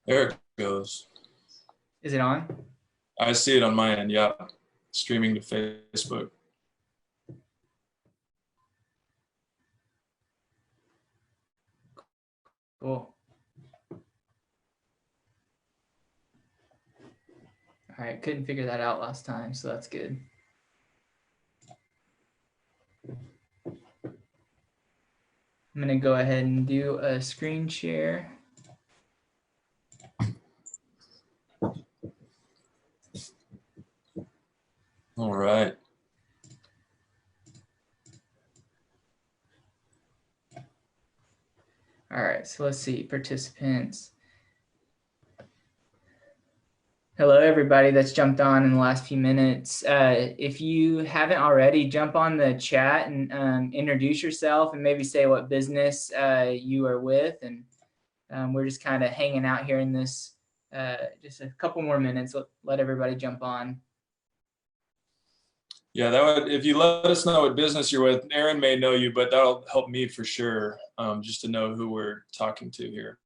There it goes. Is it on? I see it on my end. Yeah. Streaming to Facebook. Cool. All right, couldn't figure that out last time, so that's good. I'm gonna go ahead and do a screen share. All right. All right, so let's see, participants. Hello, everybody that's jumped on in the last few minutes. If you haven't already, jump on the chat and introduce yourself and maybe say what business you are with. And we're just kind of hanging out here in this, just a couple more minutes. Let everybody jump on. Yeah, that would, if you let us know what business you're with, Aaron may know you, but that'll help me for sure, just to know who we're talking to here.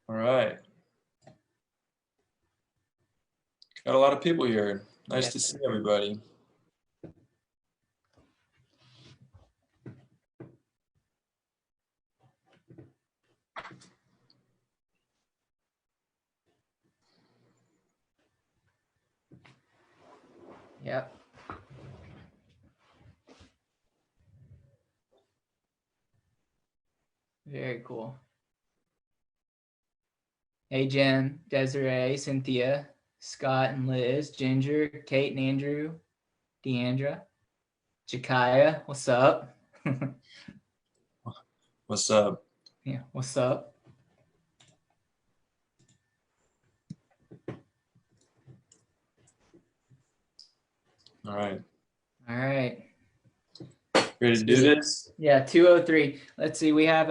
All right. Got a lot of people here. Nice to see everybody. Yep. Very cool. Hey, Jen, Desiree, Cynthia, Scott and Liz, Ginger, Kate and Andrew, Deandra, Kaia, what's up? What's up? Yeah, what's up? All right. All right. Ready to do this? Yeah, 2:03. Let's see, we have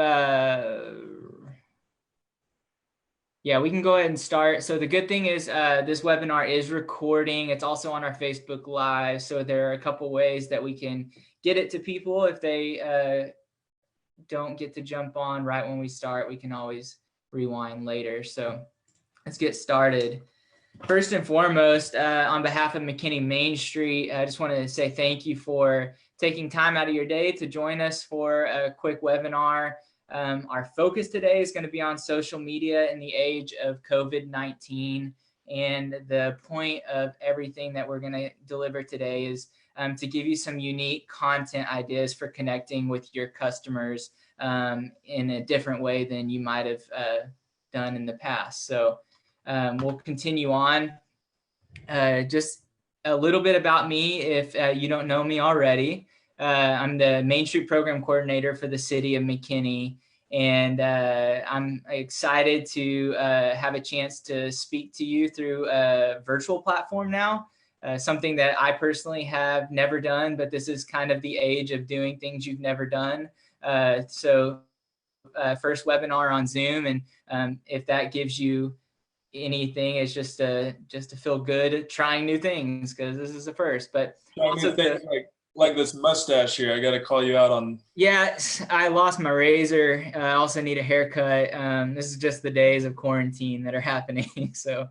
yeah, we can go ahead and start. So the good thing is this webinar is recording. It's also on our Facebook Live. So there are a couple ways that we can get it to people. If they don't get to jump on right when we start, we can always rewind later. So let's get started. First and foremost, on behalf of McKinney Main Street, I just want to say thank you for taking time out of your day to join us for a quick webinar. Our focus today is going to be on social media in the age of COVID-19. And the point of everything that we're going to deliver today is to give you some unique content ideas for connecting with your customers in a different way than you might have done in the past. So we'll continue on. Just a little bit about me if you don't know me already. I'm the Main Street Program Coordinator for the City of McKinney, and I'm excited to have a chance to speak to you through a virtual platform now, something that I personally have never done, but this is kind of the age of doing things you've never done. So first webinar on Zoom, and if that gives you anything, it's just to feel good trying new things, because this is the first. But also things like this mustache here. I got to call you out on. Yeah, I lost my razor. I also need a haircut. This is just the days of quarantine that are happening. So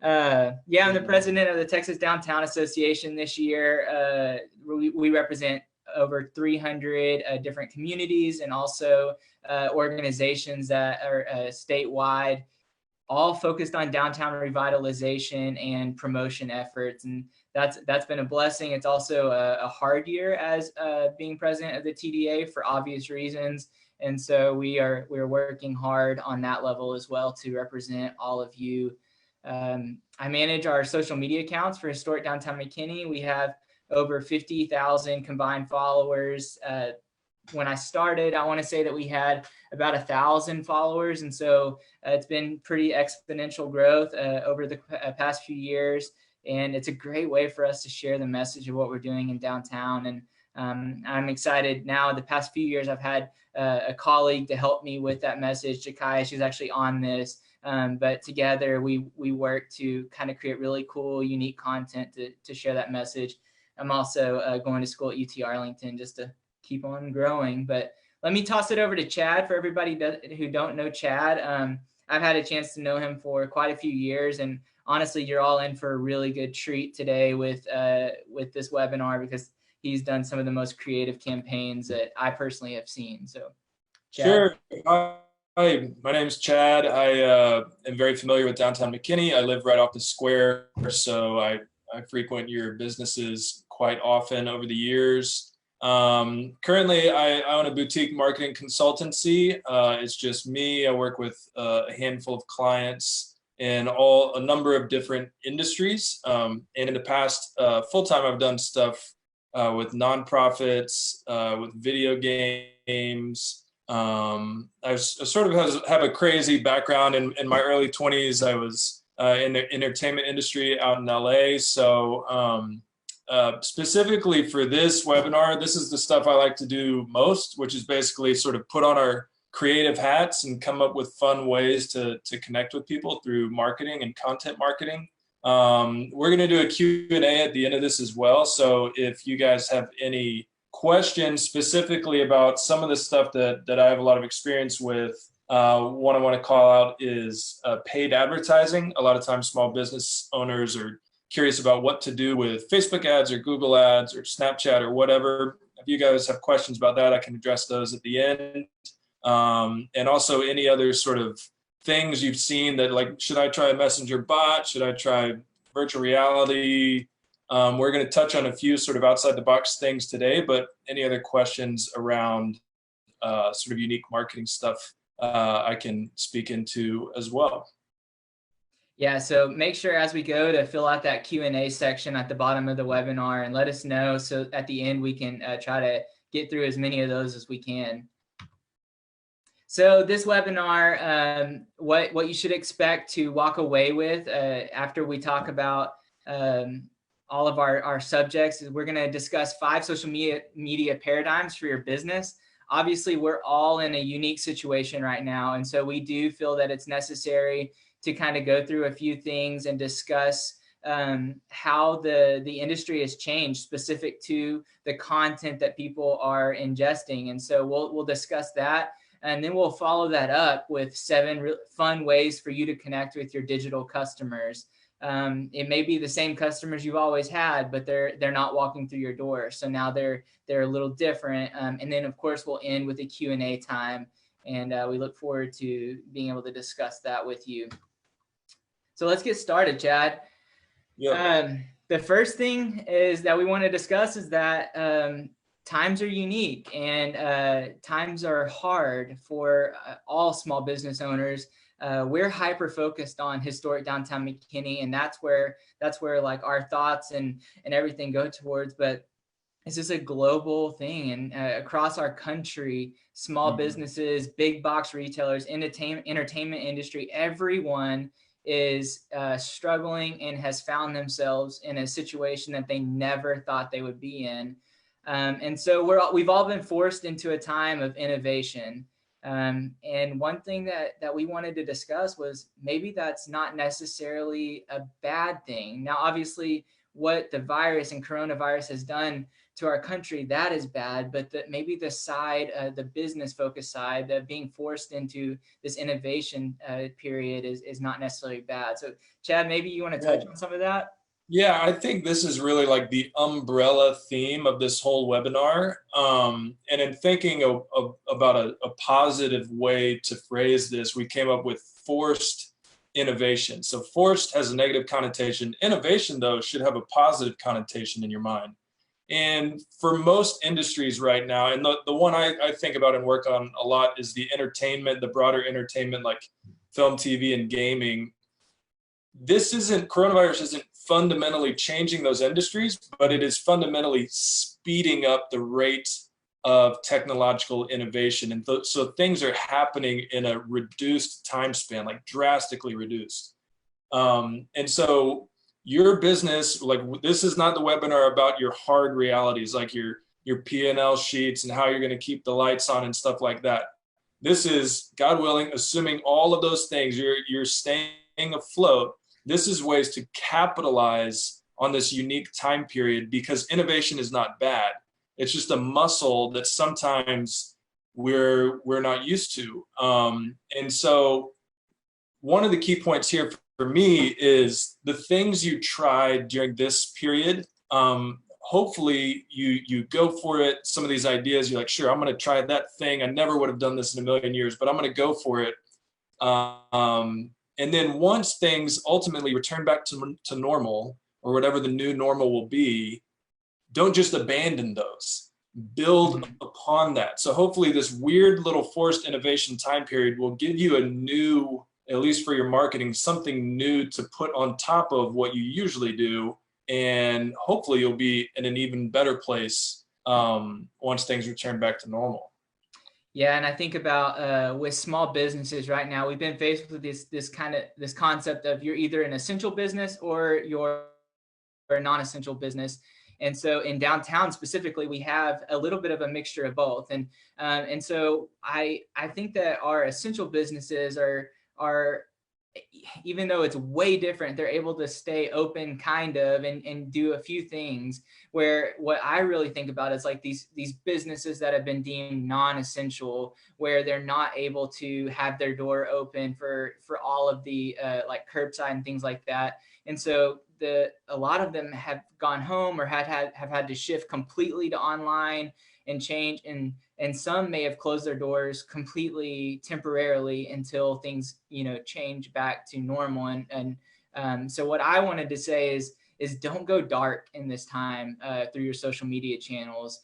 yeah, I'm the president of the Texas Downtown Association this year. We represent over 300 different communities and also organizations that are statewide, all focused on downtown revitalization and promotion efforts. And that's been a blessing. It's also a hard year as being president of the TDA for obvious reasons. And so we're working hard on that level as well to represent all of you. I manage our social media accounts for Historic Downtown McKinney. We have over 50,000 combined followers. When I started, I want to say that we had about 1,000 followers. And so it's been pretty exponential growth over the past few years. And it's a great way for us to share the message of what we're doing in downtown. And I'm excited now. The past few years, I've had a colleague to help me with that message, Kaia. She's actually on this. But together we work to kind of create really cool, unique content to share that message. I'm also going to school at UT Arlington just to keep on growing. But let me toss it over to Chad for everybody who don't know Chad. I've had a chance to know him for quite a few years, and honestly, you're all in for a really good treat today with this webinar, because he's done some of the most creative campaigns that I personally have seen. So, Chad. Sure. Hi, my name's Chad. I am very familiar with downtown McKinney. I live right off the square, so I frequent your businesses quite often over the years. Currently, I own a boutique marketing consultancy. It's just me. I work with a handful of clients in a number of different industries. And in the past, full-time, I've done stuff with nonprofits, with video games. I sort of have a crazy background. In my early 20s, I was in the entertainment industry out in LA. So specifically for this webinar, this is the stuff I like to do most, which is basically sort of put on our creative hats and come up with fun ways to connect with people through marketing and content marketing. We're going to do a Q&A at the end of this as well. So if you guys have any questions specifically about some of the stuff that I have a lot of experience with, one I want to call out is paid advertising. A lot of times small business owners are curious about what to do with Facebook ads or Google ads or Snapchat or whatever. If you guys have questions about that, I can address those at the end. And also any other sort of things you've seen that, like, should I try a messenger bot? Should I try virtual reality? We're going to touch on a few sort of outside the box things today, but any other questions around sort of unique marketing stuff I can speak into as well. Yeah, so make sure as we go to fill out that Q&A section at the bottom of the webinar and let us know, so at the end we can try to get through as many of those as we can. So this webinar, what you should expect to walk away with after we talk about all of our subjects is we're going to discuss 5 social media paradigms for your business. Obviously, we're all in a unique situation right now, and so we do feel that it's necessary to kind of go through a few things and discuss how the industry has changed specific to the content that people are ingesting. And so we'll discuss that, and then we'll follow that up with 7 fun ways for you to connect with your digital customers. It may be the same customers you've always had, but they're not walking through your door. So now they're a little different. And then of course we'll end with a Q&A time, and we look forward to being able to discuss that with you. So let's get started, Chad. Yeah. The first thing is that we want to discuss is that times are unique, and times are hard for all small business owners. We're hyper focused on historic downtown McKinney, and that's where like our thoughts and everything go towards. But this is a global thing, and across our country, small businesses, big box retailers, entertainment industry, everyone is struggling and has found themselves in a situation that they never thought they would be in. And so we've all been forced into a time of innovation. And one thing that we wanted to discuss was maybe that's not necessarily a bad thing. Now, obviously, what the virus and coronavirus has done to our country, that is bad, but maybe the side, the business focused side, that being forced into this innovation period is not necessarily bad. So Chad, maybe you want to touch on some of that? Yeah, I think this is really like the umbrella theme of this whole webinar. And in thinking about a positive way to phrase this, we came up with forced innovation. So forced has a negative connotation. Innovation, though, should have a positive connotation in your mind. And for most industries right now, and the one I think about and work on a lot is the entertainment, the broader entertainment like film, TV, and gaming. Coronavirus isn't fundamentally changing those industries, but it is fundamentally speeding up the rate of technological innovation. And so things are happening in a reduced time span, like drastically reduced. And so your business, like, this is not the webinar about your hard realities, like your P&L sheets and how you're going to keep the lights on and stuff like that. This is, God willing, assuming all of those things, you're staying afloat. This is ways to capitalize on this unique time period, because innovation is not bad. It's just a muscle that sometimes we're not used to. And so one of the key points here for me is the things you tried during this period. Hopefully you go for it. Some of these ideas, you're like, sure, I'm going to try that thing. I never would have done this in a million years, but I'm going to go for it. And then once things ultimately return back to normal, or whatever the new normal will be, don't just abandon those. Build upon that. So hopefully this weird little forced innovation time period will give you a new, at least for your marketing, something new to put on top of what you usually do. And hopefully you'll be in an even better place once things return back to normal. Yeah, and I think about with small businesses right now, we've been faced with this concept of you're either an essential business or you're a non-essential business. And so in downtown specifically, we have a little bit of a mixture of both. And so I think that our essential businesses are, even though it's way different, they're able to stay open kind of and do a few things. Where what I really think about is like these businesses that have been deemed non-essential, where they're not able to have their door open for all of the like curbside and things like that. And so a lot of them have gone home or have had to shift completely to online and change, and some may have closed their doors completely temporarily until things, change back to normal. And so what I wanted to say is don't go dark in this time through your social media channels.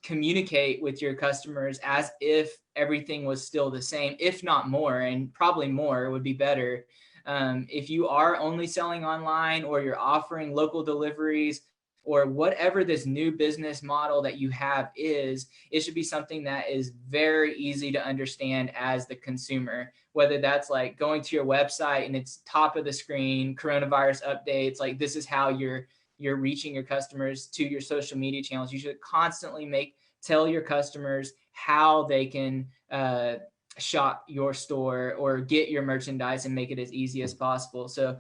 Communicate with your customers as if everything was still the same, if not more, and probably more would be better. If you are only selling online, or you're offering local deliveries, or whatever this new business model that you have is, it should be something that is very easy to understand as the consumer, whether that's like going to your website and it's top of the screen, coronavirus updates, like this is how you're reaching your customers, to your social media channels. You should constantly tell your customers how they can shop your store or get your merchandise and make it as easy as possible. So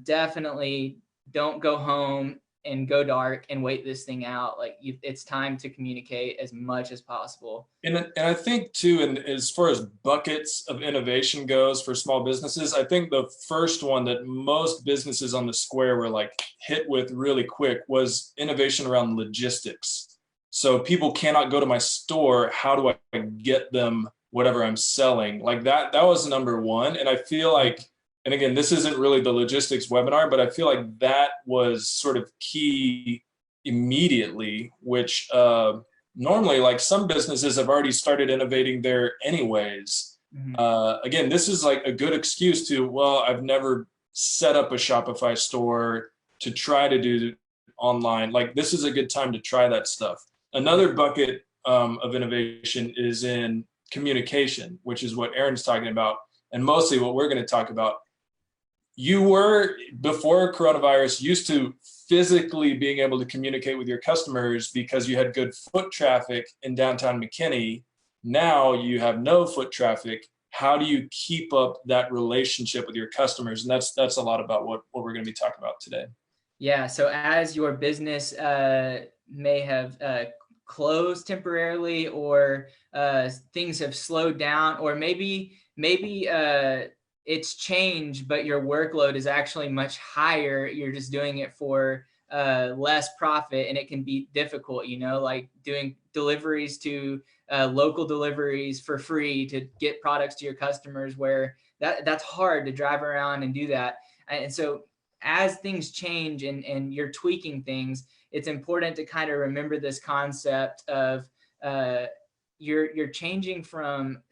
definitely don't go home and go dark and wait this thing out. Like it's time to communicate as much as possible. And I think too, and as far as buckets of innovation goes for small businesses, I think the first one that most businesses on the square were like hit with really quick was innovation around logistics. So people cannot go to my store. How do I get them whatever I'm selling? Like that was number one. And I feel like, and again, this isn't really the logistics webinar, but I feel like that was sort of key immediately, which normally, like some businesses have already started innovating there anyways. Again, this is like a good excuse to, well, I've never set up a Shopify store to try to do online. Like this is a good time to try that stuff. Another bucket of innovation is in communication, which is what Aaron's talking about, and mostly what we're going to talk about. You were, before coronavirus, used to physically being able to communicate with your customers because you had good foot traffic in downtown McKinney. Now you have no foot traffic. How do you keep up that relationship with your customers? And that's a lot about what we're going to be talking about today. Yeah. So as your business may have closed temporarily, or things have slowed down, or maybe it's changed, but your workload is actually much higher. You're just doing it for less profit, and it can be difficult, like doing deliveries to local deliveries for free to get products to your customers, where that's hard to drive around and do that. And so as things change and you're tweaking things, it's important to kind of remember this concept of you're changing from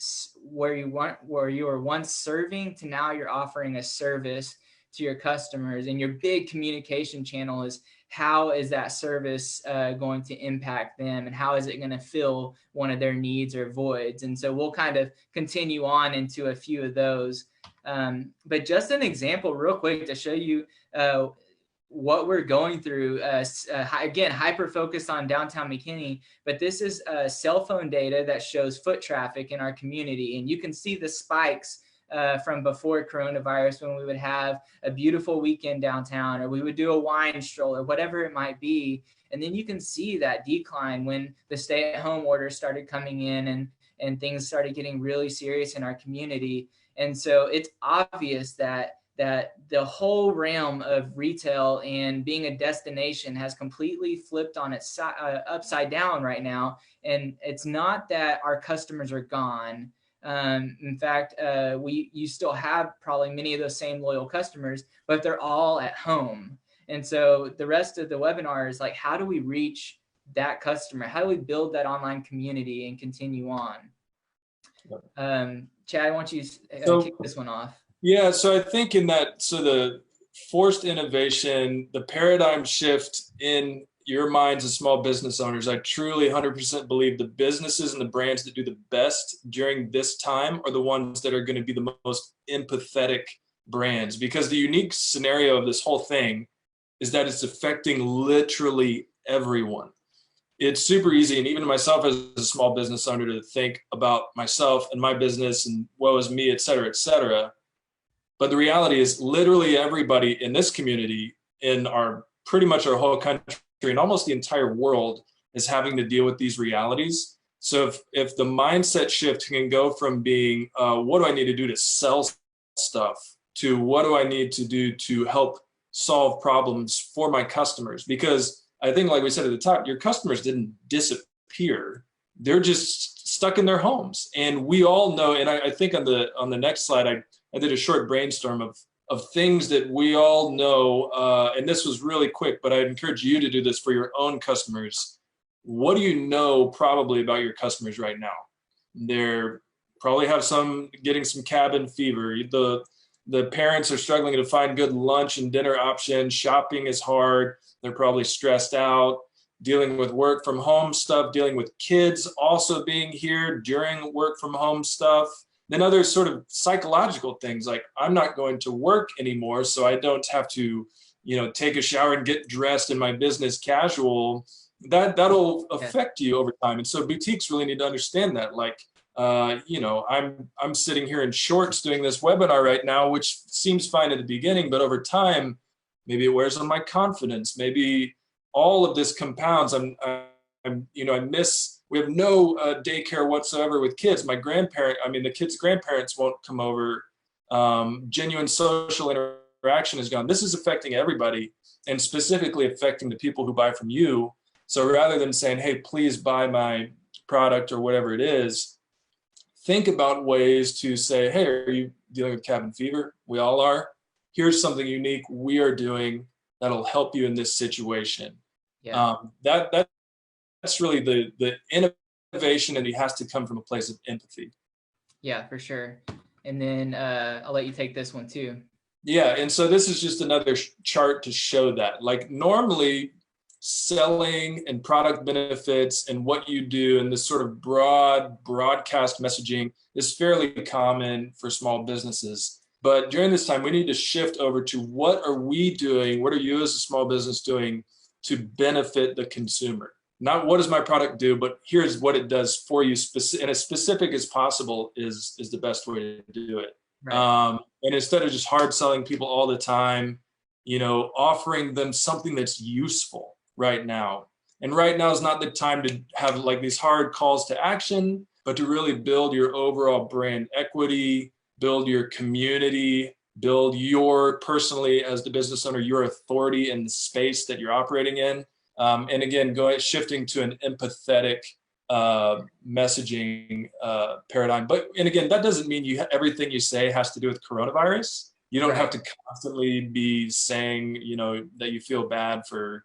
where you were once serving to now you're offering a service to your customers. And your big communication channel is, how is that service going to impact them, and how is it going to fill one of their needs or voids? And so we'll kind of continue on into a few of those. But just an example real quick to show you what we're going through. Again, hyper-focused on downtown McKinney, but this is cell phone data that shows foot traffic in our community. And you can see the spikes from before coronavirus, when we would have a beautiful weekend downtown, or we would do a wine stroll, or whatever it might be. And then you can see that decline when the stay-at-home orders started coming in, and things started getting really serious in our community. And so it's obvious that the whole realm of retail and being a destination has completely flipped on its upside down right now. And it's not that our customers are gone. In fact, you still have probably many of those same loyal customers, but they're all at home. And so the rest of the webinar is like, how do we reach that customer? How do we build that online community and continue on? Chad, why don't you kick this one off? Yeah, so I think in that, so the forced innovation, the paradigm shift in your minds as small business owners, I truly 100% believe the businesses and the brands that do the best during this time are the ones that are going to be the most empathetic brands, because the unique scenario of this whole thing is that it's affecting literally everyone. It's super easy, and even myself as a small business owner, to think about myself and my business and woe is me, et cetera, et cetera. But the reality is literally everybody in this community, in our pretty much our whole country and almost the entire world, is having to deal with these realities. So if the mindset shift can go from being, what do I need to do to sell stuff, to what do I need to do to help solve problems for my customers? Because I think, like we said at the top, your customers didn't disappear. They're just stuck in their homes. And we all know, and I think on the next slide, I did a short brainstorm of things that we all know, and this was really quick, but I'd encourage you to do this for your own customers. What do you know probably about your customers right now? They're probably getting some cabin fever. The parents are struggling to find good lunch and dinner options. Shopping is hard. They're probably stressed out, dealing with work from home stuff, dealing with kids also being here during work from home stuff. Then other sort of psychological things, like I'm not going to work anymore, so I don't have to, take a shower and get dressed in my business casual. That'll affect you over time. And so boutiques really need to understand that. Like, I'm sitting here in shorts doing this webinar right now, which seems fine at the beginning, but over time, maybe it wears on my confidence. Maybe all of this compounds. We have no daycare whatsoever with kids. The kids' grandparents won't come over. Genuine social interaction is gone. This is affecting everybody, and specifically affecting the people who buy from you. So rather than saying, hey, please buy my product or whatever it is, think about ways to say, hey, are you dealing with cabin fever? We all are. Here's something unique we are doing that'll help you in this situation. Yeah. That's really the innovation, and it has to come from a place of empathy. Yeah, for sure. And then I'll let you take this one too. Yeah, and so this is just another chart to show that. Like, normally selling and product benefits and what you do and this sort of broadcast messaging is fairly common for small businesses. But during this time, we need to shift over to what are we doing? What are you as a small business doing to benefit the consumer? Not what does my product do, but here's what it does for you, and as specific as possible is the best way to do it. Right. And instead of just hard selling people all the time, offering them something that's useful right now. And right now is not the time to have like these hard calls to action, but to really build your overall brand equity, build your community, build your personally as the business owner, your authority in the space that you're operating in. And again, shifting to an empathetic messaging paradigm. And again, that doesn't mean everything you say has to do with coronavirus. You don't have to constantly be saying, that you feel bad for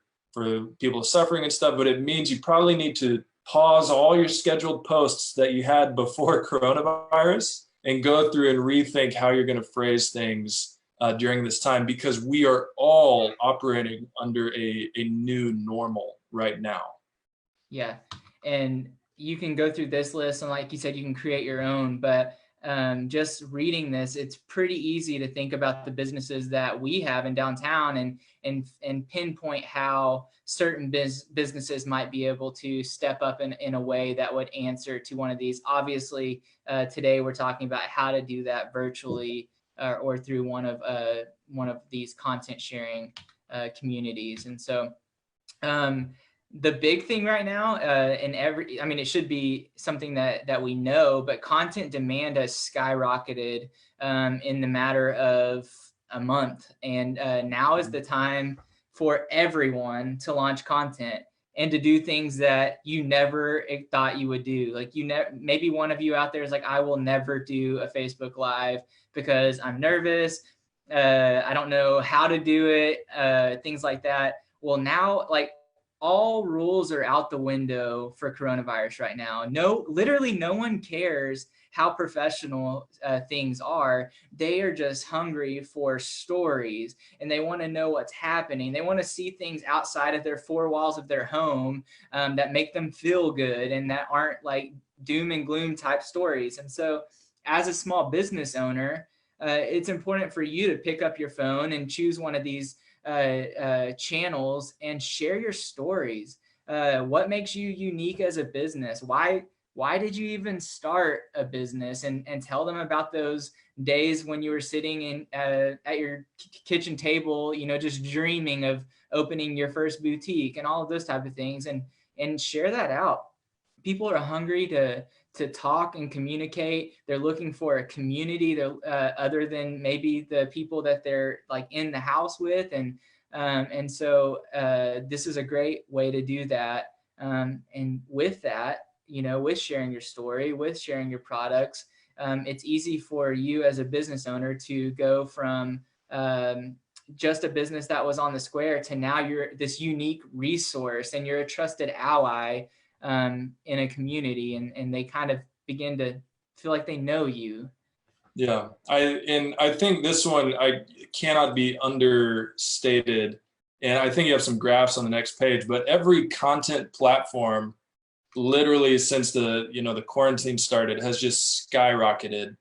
people suffering and stuff, but it means you probably need to pause all your scheduled posts that you had before coronavirus and go through and rethink how you're going to phrase things during this time, because we are all operating under a new normal right now. Yeah. And you can go through this list, and like you said, you can create your own, but just reading this, it's pretty easy to think about the businesses that we have in downtown and pinpoint how certain businesses might be able to step up in a way that would answer to one of these. Obviously, today we're talking about how to do that virtually or through one of these content sharing communities. And so the big thing right now, it should be something that we know, but content demand has skyrocketed in the matter of a month. And now is the time for everyone to launch content and to do things that you never thought you would do. Like maybe one of you out there is like, I will never do a Facebook Live because I'm nervous. I don't know how to do it, things like that. Well, now, like, all rules are out the window for coronavirus right now. Literally no one cares how professional things are. They are just hungry for stories, and they want to know what's happening. They want to see things outside of their four walls of their home that make them feel good and that aren't like doom and gloom type stories. And so as a small business owner, it's important for you to pick up your phone and choose one of these channels and share your stories. What makes you unique as a business? Why did you even start a business? And tell them about those days when you were sitting in at your kitchen table, just dreaming of opening your first boutique and all of those type of things, and share that out. People are hungry to talk and communicate. They're looking for a community other than maybe the people that they're like in the house with. And so this is a great way to do that. And with that, with sharing your story, with sharing your products, it's easy for you as a business owner to go from just a business that was on the square to now you're this unique resource and you're a trusted ally in a community, and they kind of begin to feel like they know you. Yeah, I think this one I cannot be understated, and I think you have some graphs on the next page. But every content platform, literally since the quarantine started, has just skyrocketed,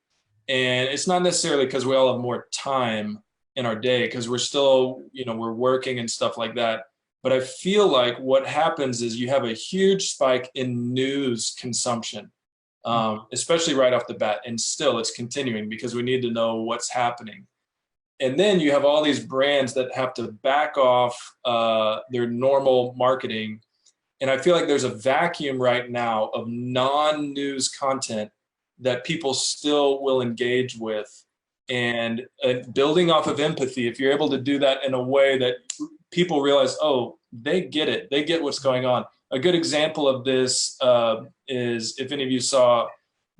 and it's not necessarily because we all have more time in our day because we're still we're working and stuff like that. But I feel like what happens is you have a huge spike in news consumption, especially right off the bat. And still it's continuing because we need to know what's happening. And then you have all these brands that have to back off their normal marketing. And I feel like there's a vacuum right now of non-news content that people still will engage with. And building off of empathy, if you're able to do that in a way that people realize, oh, they get it. They get what's going on. A good example of this is if any of you saw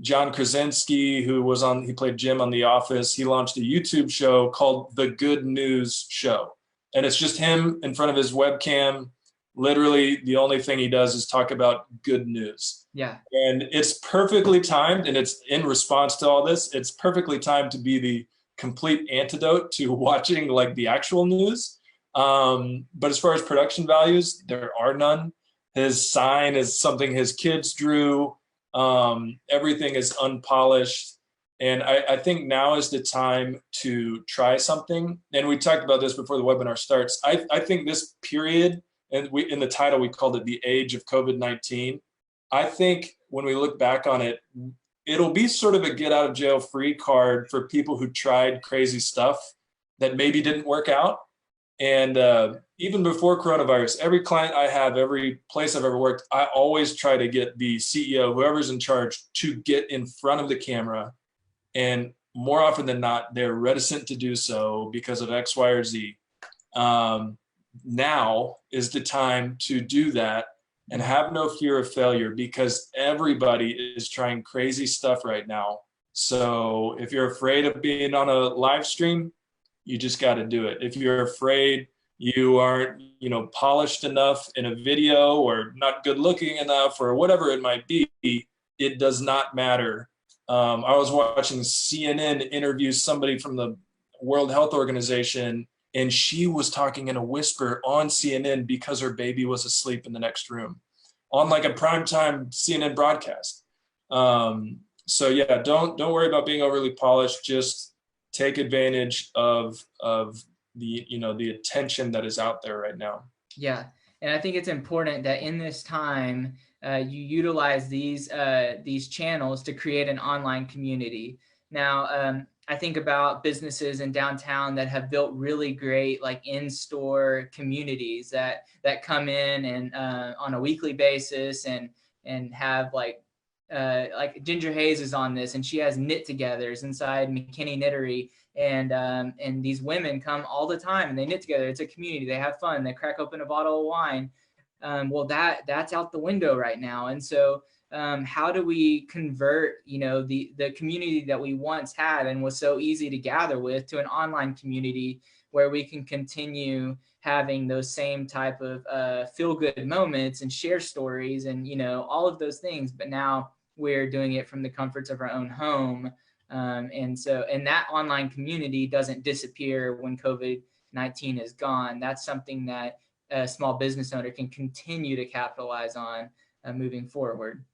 John Krasinski, he played Jim on The Office. He launched a YouTube show called The Good News Show. And it's just him in front of his webcam. Literally, the only thing he does is talk about good news. Yeah. And it's perfectly timed, and it's in response to all this. It's perfectly timed to be the complete antidote to watching like the actual news. But as far as production values, there are none. His sign is something his kids drew. Everything is unpolished. And I think now is the time to try something. And we talked about this before the webinar starts. I think this period, and in the title, we called it the age of COVID-19. I think when we look back on it, it'll be sort of a get out of jail free card for people who tried crazy stuff that maybe didn't work out. And even before coronavirus, every client I have, every place I've ever worked, I always try to get the CEO, whoever's in charge, to get in front of the camera. And more often than not, they're reticent to do so because of X, Y, or Z. Now is the time to do that and have no fear of failure because everybody is trying crazy stuff right now. So if you're afraid of being on a live stream, you just got to do it. If you're afraid you aren't, polished enough in a video or not good looking enough or whatever it might be, it does not matter. I was watching CNN interview somebody from the World Health Organization, and she was talking in a whisper on CNN because her baby was asleep in the next room on like a primetime CNN broadcast. So yeah, don't worry about being overly polished. Just take advantage of the, the attention that is out there right now. Yeah, and I think it's important that in this time you utilize these channels to create an online community. Now, I think about businesses in downtown that have built really great like in-store communities that come in and on a weekly basis and have like Ginger Hayes is on this, and she has knit-togethers inside McKinney Knittery, and these women come all the time and they knit together. It's a community. They have fun. They crack open a bottle of wine. Well, that's out the window right now. And so, how do we convert, the community that we once had and was so easy to gather with to an online community where we can continue having those same type of feel-good moments and share stories and all of those things, but now we're doing it from the comforts of our own home. And that online community doesn't disappear when COVID-19 is gone. That's something that a small business owner can continue to capitalize on moving forward.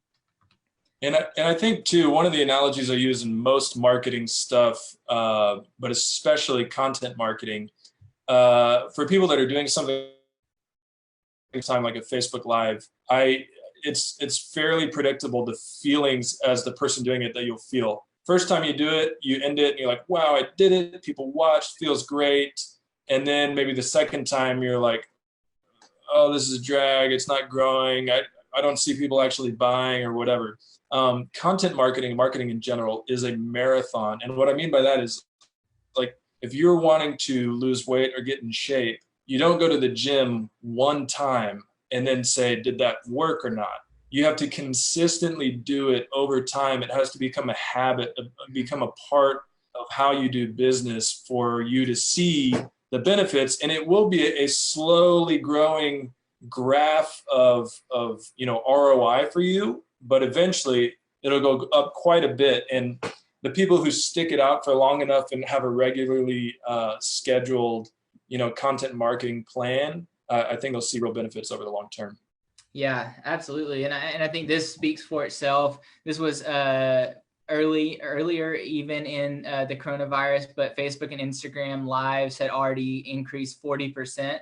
And I think too, one of the analogies I use in most marketing stuff, but especially content marketing, for people that are doing something time like a Facebook Live, it's fairly predictable the feelings as the person doing it that you'll feel. First time you do it, you end it and you're like, wow, I did it. People watched, feels great. And then maybe the second time you're like, oh, this is a drag. It's not growing. I don't see people actually buying or whatever. Content marketing in general is a marathon. And what I mean by that is like, if you're wanting to lose weight or get in shape, you don't go to the gym one time and then say, did that work or not? You have to consistently do it over time. It has to become a habit, become a part of how you do business for you to see the benefits. And it will be a slowly growing graph of ROI for you, but eventually it'll go up quite a bit. And the people who stick it out for long enough and have a regularly scheduled, content marketing plan, I think they'll see real benefits over the long term. Yeah, absolutely. And I think this speaks for itself. This was earlier even in the coronavirus, but Facebook and Instagram lives had already increased 40%.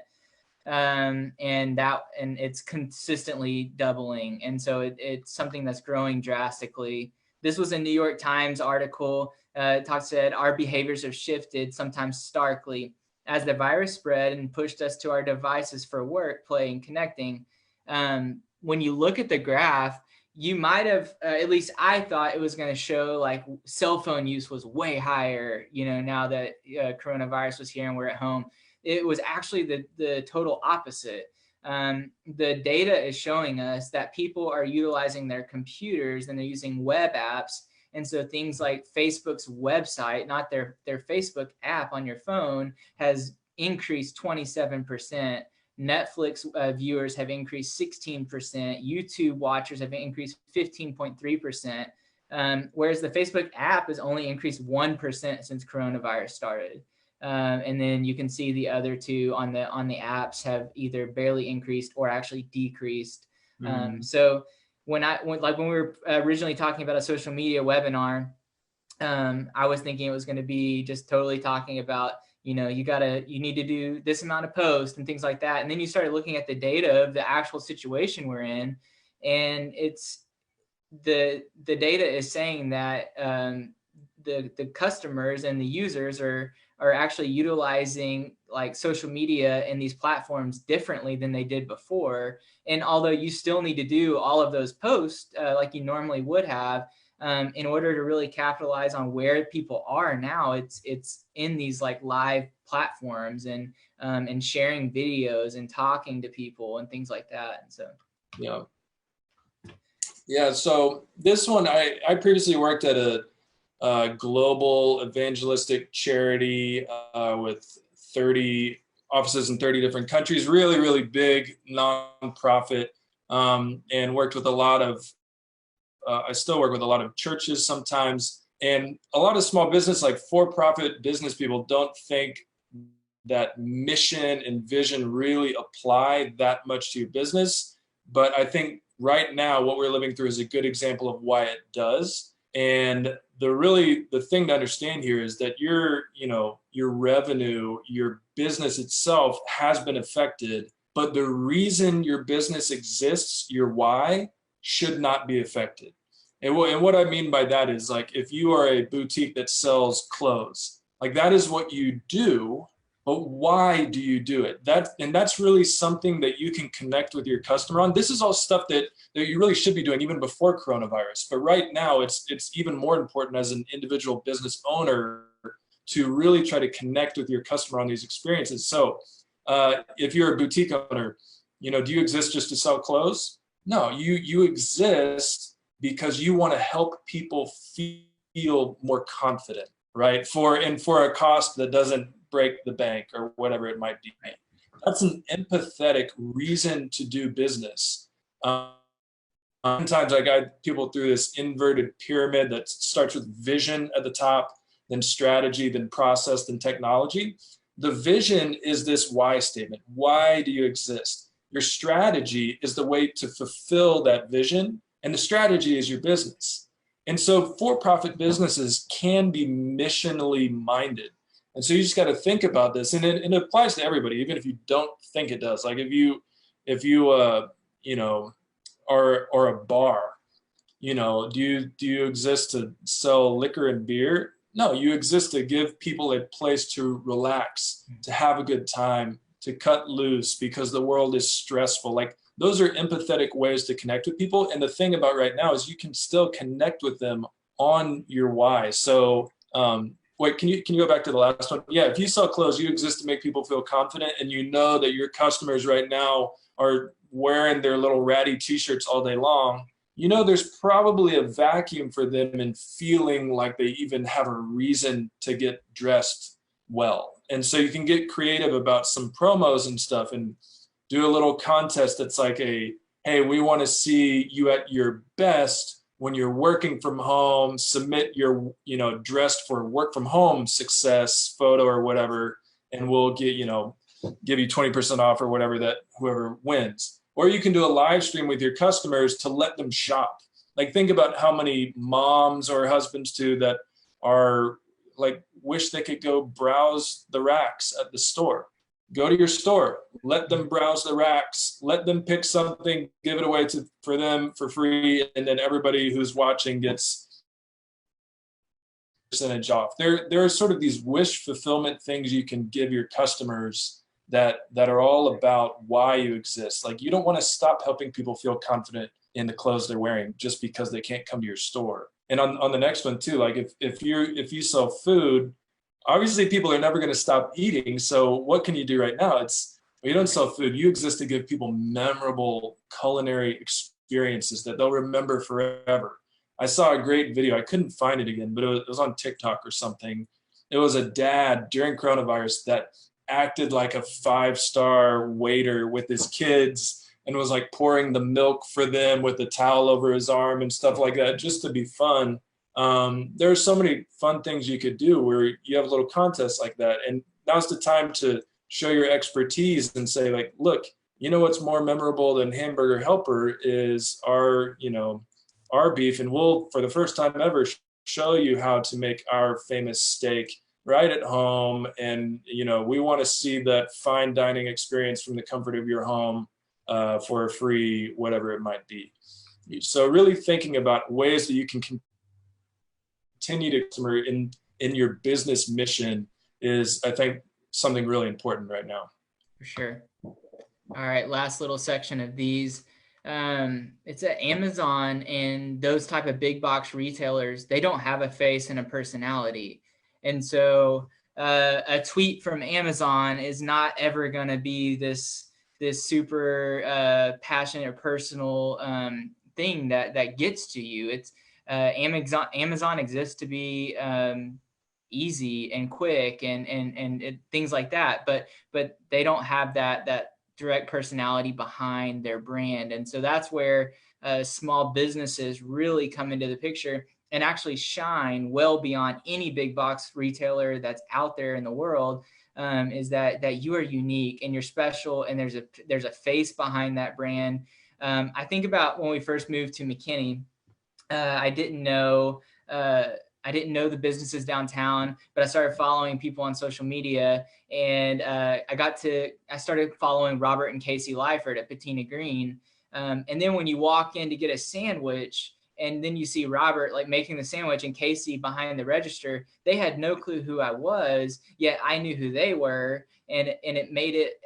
And it's consistently doubling. And so it's something that's growing drastically. This was a New York Times article. Said our behaviors have shifted, sometimes starkly, as the virus spread and pushed us to our devices for work, play, and connecting. When you look at the graph, you might have, at least I thought it was going to show like cell phone use was way higher, now that coronavirus was here and we're at home. It was actually the total opposite. The data is showing us that people are utilizing their computers and they're using web apps. And so things like Facebook's website, not their Facebook app on your phone, has increased 27%. Netflix viewers have increased 16%. YouTube watchers have increased 15.3%. Whereas the Facebook app has only increased 1% since coronavirus started. And then you can see the other two on the apps have either barely increased or actually decreased. So when we were originally talking about a social media webinar, I was thinking it was going to be just totally talking about, you need to do this amount of posts and things like that. And then you started looking at the data of the actual situation we're in, and it's the data is saying that the customers and the users are actually utilizing like social media and these platforms differently than they did before. And although you still need to do all of those posts like you normally would have, in order to really capitalize on where people are now, it's in these like live platforms and sharing videos and talking to people and things like that. And so yeah. So this one, I previously worked at a global evangelistic charity with 30 offices in 30 different countries, really, really big nonprofit, and worked with a lot of, I still work with a lot of churches sometimes, and a lot of small business, like for-profit business people, don't think that mission and vision really apply that much to your business. But I think right now what we're living through is a good example of why it does. And the thing to understand here is that your revenue, your business itself has been affected, but the reason your business exists, your why, should not be affected. And what I mean by that is, like, if you are a boutique that sells clothes, like, that is what you do, but why do you do it? That's really something that you can connect with your customer on. This is all stuff that you really should be doing even before coronavirus. But right now, it's even more important as an individual business owner to really try to connect with your customer on these experiences. So if you're a boutique owner, do you exist just to sell clothes? No, you exist because you want to help people feel more confident, right? For a cost that doesn't break the bank or whatever it might be. That's an empathetic reason to do business. Sometimes I guide people through this inverted pyramid that starts with vision at the top, then strategy, then process, then technology. The vision is this why statement. Why do you exist? Your strategy is the way to fulfill that vision, and the strategy is your business. And so for-profit businesses can be missionally minded. And so you just got to think about this, and it applies to everybody, even if you don't think it does. Like if you are a bar, do you exist to sell liquor and beer? No, you exist to give people a place to relax, to have a good time, to cut loose because the world is stressful. Like, those are empathetic ways to connect with people. And the thing about right now is you can still connect with them on your why. So wait, can you go back to the last one? Yeah, if you sell clothes, you exist to make people feel confident, and you know that your customers right now are wearing their little ratty t-shirts all day long. There's probably a vacuum for them in feeling like they even have a reason to get dressed well. And so you can get creative about some promos and stuff and do a little contest that's like hey, we want to see you at your best when you're working from home. Submit your, dressed for work from home success photo or whatever, and we'll give you 20% off or whatever, that whoever wins. Or you can do a live stream with your customers to let them shop. Like, think about how many moms or husbands too that are like, wish they could go browse the racks at the store. Go to your store, let them browse the racks, let them pick something, give it away for them for free, and then everybody who's watching gets percentage off. There are sort of these wish fulfillment things you can give your customers that are all about why you exist. Like, you don't want to stop helping people feel confident in the clothes they're wearing just because they can't come to your store. And on the next one too, like if you sell food, obviously people are never going to stop eating. So what can you do right now? You don't sell food. You exist to give people memorable culinary experiences that they'll remember forever. I saw a great video. I couldn't find it again, but it was on TikTok or something. It was a dad during coronavirus that acted like a 5-star waiter with his kids and was like pouring the milk for them with a towel over his arm and stuff like that, just to be fun. There are so many fun things you could do where you have little contests like that. And now's the time to show your expertise and say, like, look, what's more memorable than Hamburger Helper is our beef. And we'll, for the first time ever, show you how to make our famous steak right at home. And, we want to see that fine dining experience from the comfort of your home for a free, whatever it might be. So really thinking about ways that you can continue to customer in your business mission is, I think, something really important right now. For sure. All right, last little section of these. It's at Amazon and those type of big box retailers, they don't have a face and a personality. And so a tweet from Amazon is not ever going to be this super passionate, personal thing that gets to you. It's Amazon exists to be easy and quick and things like that, but they don't have that direct personality behind their brand. And so that's where small businesses really come into the picture and actually shine well beyond any big box retailer that's out there in the world. Is that you are unique and you're special, and there's a face behind that brand. I think about when we first moved to McKinney, I didn't know I didn't know the businesses downtown, but I started following people on social media, and I started following Robert and Casey Lyford at Patina Green. And then when you walk in to get a sandwich, and then you see Robert like making the sandwich and Casey behind the register, they had no clue who I was, yet I knew who they were. And it made it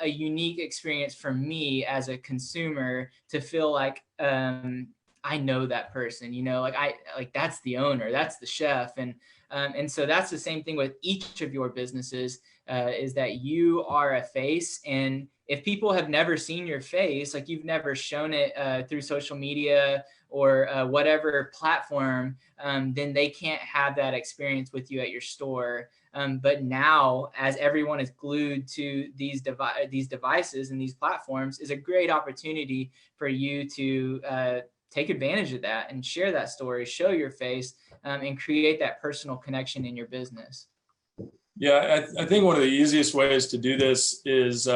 a unique experience for me as a consumer to feel like I know that person, like that's the owner, that's the chef. And so that's the same thing with each of your businesses, is that you are a face. And if people have never seen your face, like you've never shown it through social media or whatever platform, then they can't have that experience with you at your store. But now, as everyone is glued to these devices and these platforms, is a great opportunity for you to take advantage of that and share that story, show your face, and create that personal connection in your business. Yeah, I think one of the easiest ways to do this is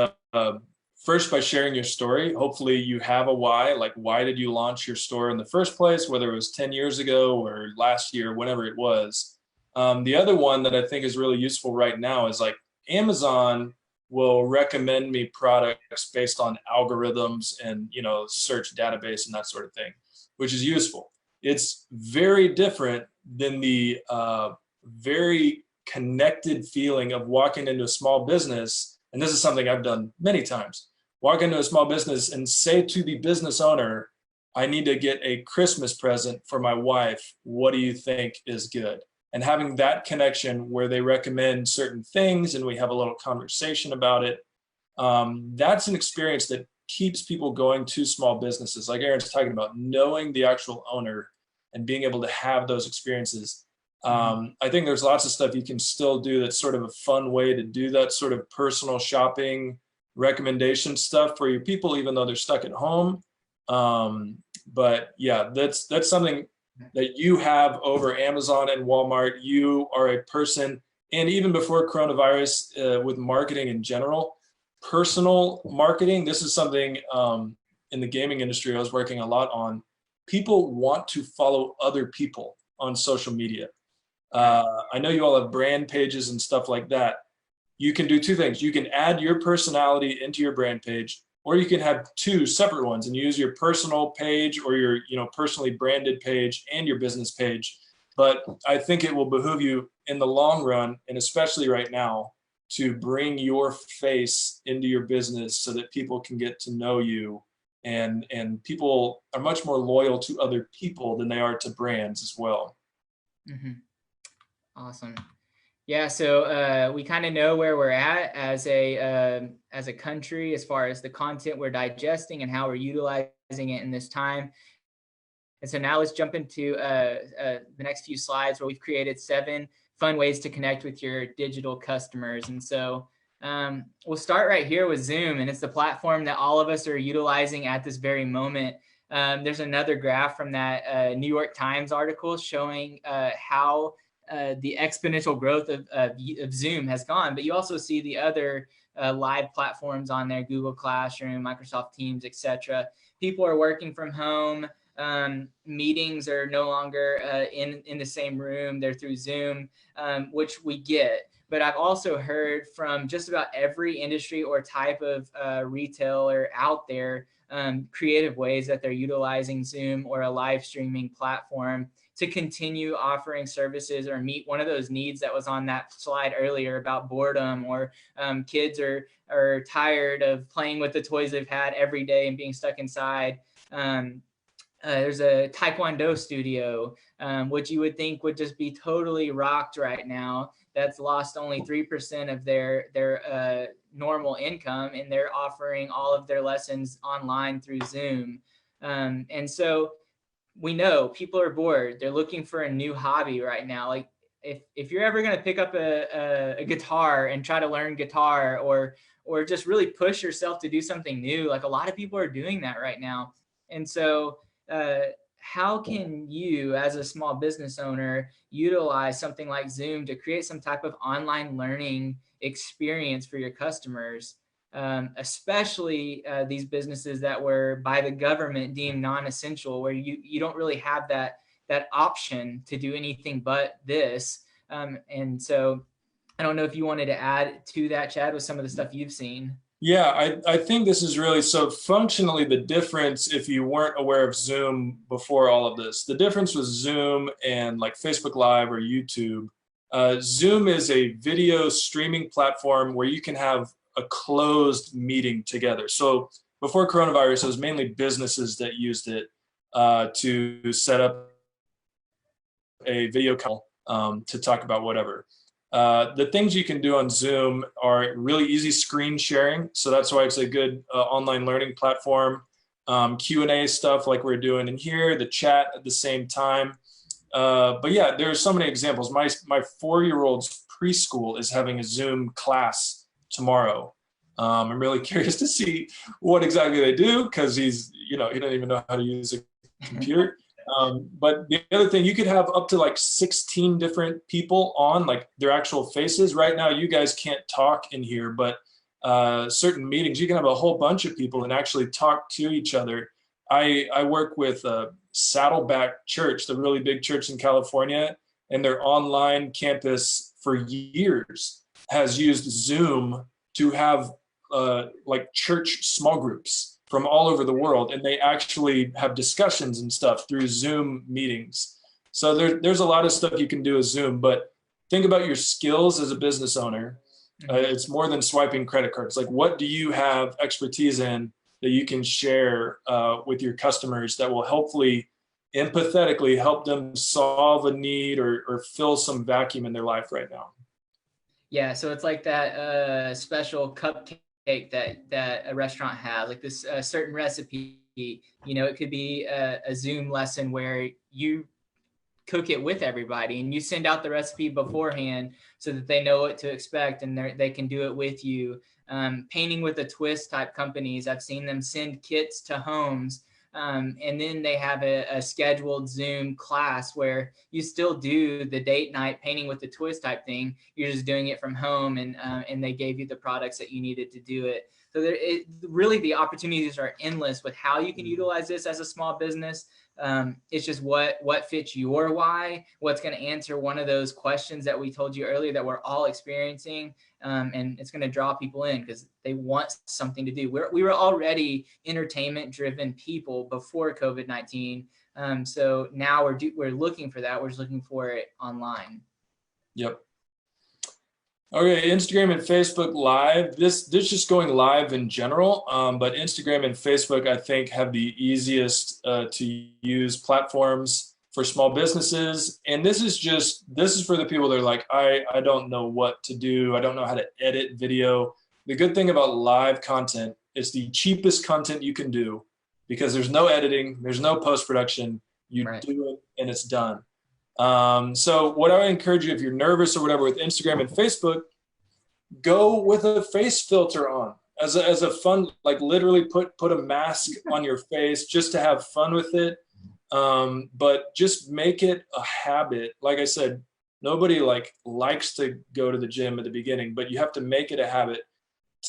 first by sharing your story. Hopefully you have a why, like why did you launch your store in the first place, whether it was 10 years ago or last year, whenever it was. The other one that I think is really useful right now is like Amazon will recommend me products based on algorithms and, search database and that sort of thing, which is useful. It's very different than the very connected feeling of walking into a small business. And this is something I've done many times. Walk into a small business and say to the business owner, I need to get a Christmas present for my wife. What do you think is good? And having that connection where they recommend certain things and we have a little conversation about it, that's an experience that keeps people going to small businesses. Like Aaron's talking about, knowing the actual owner and being able to have those experiences. I think there's lots of stuff you can still do that's sort of a fun way to do that sort of personal shopping recommendation stuff for your people, even though they're stuck at home. But yeah, that's something that you have over Amazon and Walmart. You are a person, and even before coronavirus, with marketing in general, personal marketing, this is something in the gaming industry I was working a lot on. People want to follow other people on social media. I know you all have brand pages and stuff like that. You can do two things. You can add your personality into your brand page, or you can have two separate ones and use your personal page or your personally branded page and your business page. But I think it will behoove you in the long run, and especially right now, to bring your face into your business so that people can get to know you. And people are much more loyal to other people than they are to brands as well. Mm-hmm. Awesome. Yeah, so we kind of know where we're at as a country as far as the content we're digesting and how we're utilizing it in this time. And so now let's jump into the next few slides where we've created 7 fun ways to connect with your digital customers. And so we'll start right here with Zoom, and it's the platform that all of us are utilizing at this very moment. There's another graph from that New York Times article showing how the exponential growth of Zoom has gone, but you also see the other live platforms on there, Google Classroom, Microsoft Teams, etc. People are working from home. Meetings are no longer in the same room. They're through Zoom, which we get. But I've also heard from just about every industry or type of retailer out there, creative ways that they're utilizing Zoom or a live streaming platform to continue offering services or meet one of those needs that was on that slide earlier about boredom, or kids are tired of playing with the toys they've had every day and being stuck inside. There's a Taekwondo studio, which you would think would just be totally rocked right now. That's lost only 3% of their normal income, and they're offering all of their lessons online through Zoom. And so we know people are bored. They're looking for a new hobby right now. Like if you're ever going to pick up a guitar and try to learn guitar, or just really push yourself to do something new, like a lot of people are doing that right now. And so how can you as a small business owner utilize something like Zoom to create some type of online learning experience for your customers? Especially these businesses that were by the government deemed non-essential, where you don't really have that that option to do anything but this. And so I don't know if you wanted to add to that, Chad, with some of the stuff you've seen. Yeah, I think this is really, so functionally the difference, if you weren't aware of Zoom before all of this, the difference with Zoom and like Facebook Live or YouTube, Zoom is a video streaming platform where you can have a closed meeting together. So before coronavirus, it was mainly businesses that used it to set up a video call to talk about whatever. The things you can do on Zoom are really easy screen sharing. So that's why it's a good online learning platform. Q&A stuff like we're doing in here, the chat at the same time. But yeah, there are so many examples. My 4-year-old's preschool is having a Zoom class tomorrow. I'm really curious to see what exactly they do, because he's, he doesn't even know how to use a computer. But the other thing, you could have up to like 16 different people on, like their actual faces. Right now, you guys can't talk in here, but certain meetings, you can have a whole bunch of people and actually talk to each other. I work with Saddleback Church, the really big church in California, and their online campus for years has used Zoom to have like church small groups from all over the world, and they actually have discussions and stuff through Zoom meetings. So there's a lot of stuff you can do with Zoom, but think about your skills as a business owner. It's more than swiping credit cards. Like, what do you have expertise in that you can share with your customers that will hopefully empathetically help them solve a need or fill some vacuum in their life right now? Yeah, so it's like that special cupcake that a restaurant has, like this certain recipe. It could be a Zoom lesson where you cook it with everybody and you send out the recipe beforehand so that they know what to expect and they can do it with you. Painting with a twist type companies, I've seen them send kits to homes. And then they have a scheduled Zoom class where you still do the date night painting with the twist type thing. You're just doing it from home, and they gave you the products that you needed to do it. So really the opportunities are endless with how you can utilize this as a small business. It's just what fits your why, what's going to answer one of those questions that we told you earlier that we're all experiencing. And it's going to draw people in because they want something to do. We were already entertainment driven people before COVID-19. So now we're looking for that. We're just looking for it online. Yep. Okay, Instagram and Facebook Live. This just going live in general, but Instagram and Facebook, I think, have the easiest to use platforms for small businesses. And this is for the people that are like, I don't know what to do. I don't know how to edit video. The good thing about live content is the cheapest content you can do because there's no editing, there's no post-production. You do it and it's done. So what I would encourage you, if you're nervous or whatever with Instagram and Facebook, go with a face filter on as a fun, like literally put a mask on your face just to have fun with it. But just make it a habit. Like I said, nobody likes to go to the gym at the beginning, but you have to make it a habit.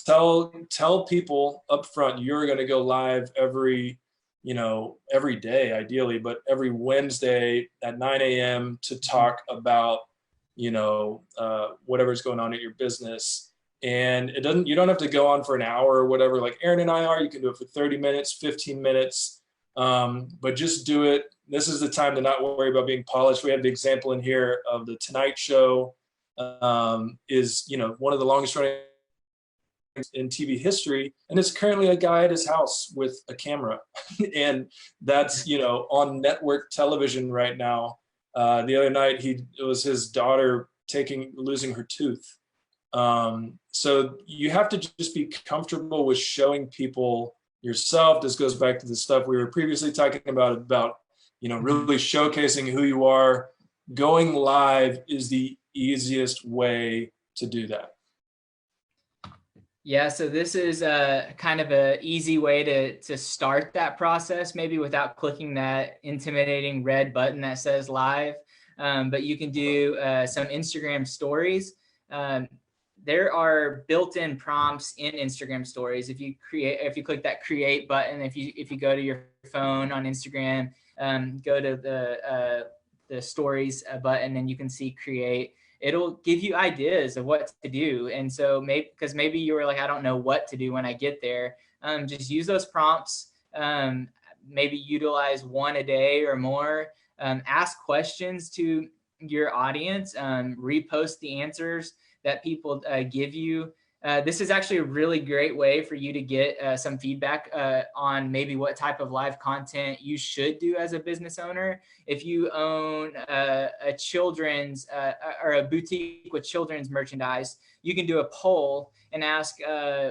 Tell people up front, you're going to go live every day ideally, but every Wednesday at 9 a.m. to talk about, whatever's going on at your business. And you don't have to go on for an hour or whatever, like Aaron and I are. You can do it for 30 minutes, 15 minutes, but just do it. This is the time to not worry about being polished. We have the example in here of the Tonight Show is, one of the longest running in TV history, and it's currently a guy at his house with a camera and that's on network television right now. The other night it was his daughter losing her tooth. So you have to just be comfortable with showing people yourself. This goes back to the stuff we were previously talking about really showcasing who you are. Going live is the easiest way to do that. Yeah, so this is kind of an easy way to start that process, maybe without clicking that intimidating red button that says live. But you can do some Instagram stories. There are built-in prompts in Instagram stories. If you click that create button, if you go to your phone on Instagram, go to the stories button and you can see create. It'll give you ideas of what to do. And so maybe you were like, I don't know what to do when I get there. Just use those prompts. Maybe utilize one a day or more. Ask questions to your audience. Repost the answers that people give you. This is actually a really great way for you to get some feedback on maybe what type of live content you should do as a business owner. If you own a children's or a boutique with children's merchandise, you can do a poll and ask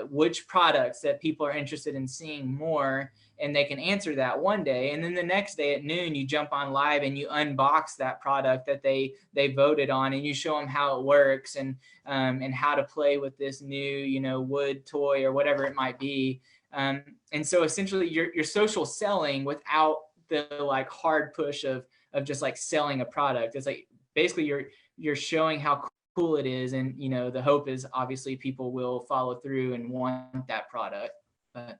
which products that people are interested in seeing more, and they can answer that one day. And then the next day at noon, you jump on live and you unbox that product that they voted on, and you show them how it works and how to play with this new, wood toy or whatever it might be. And so essentially you're social selling without the like hard push of just like selling a product. It's like basically you're showing how cool it is. And, the hope is obviously people will follow through and want that product. But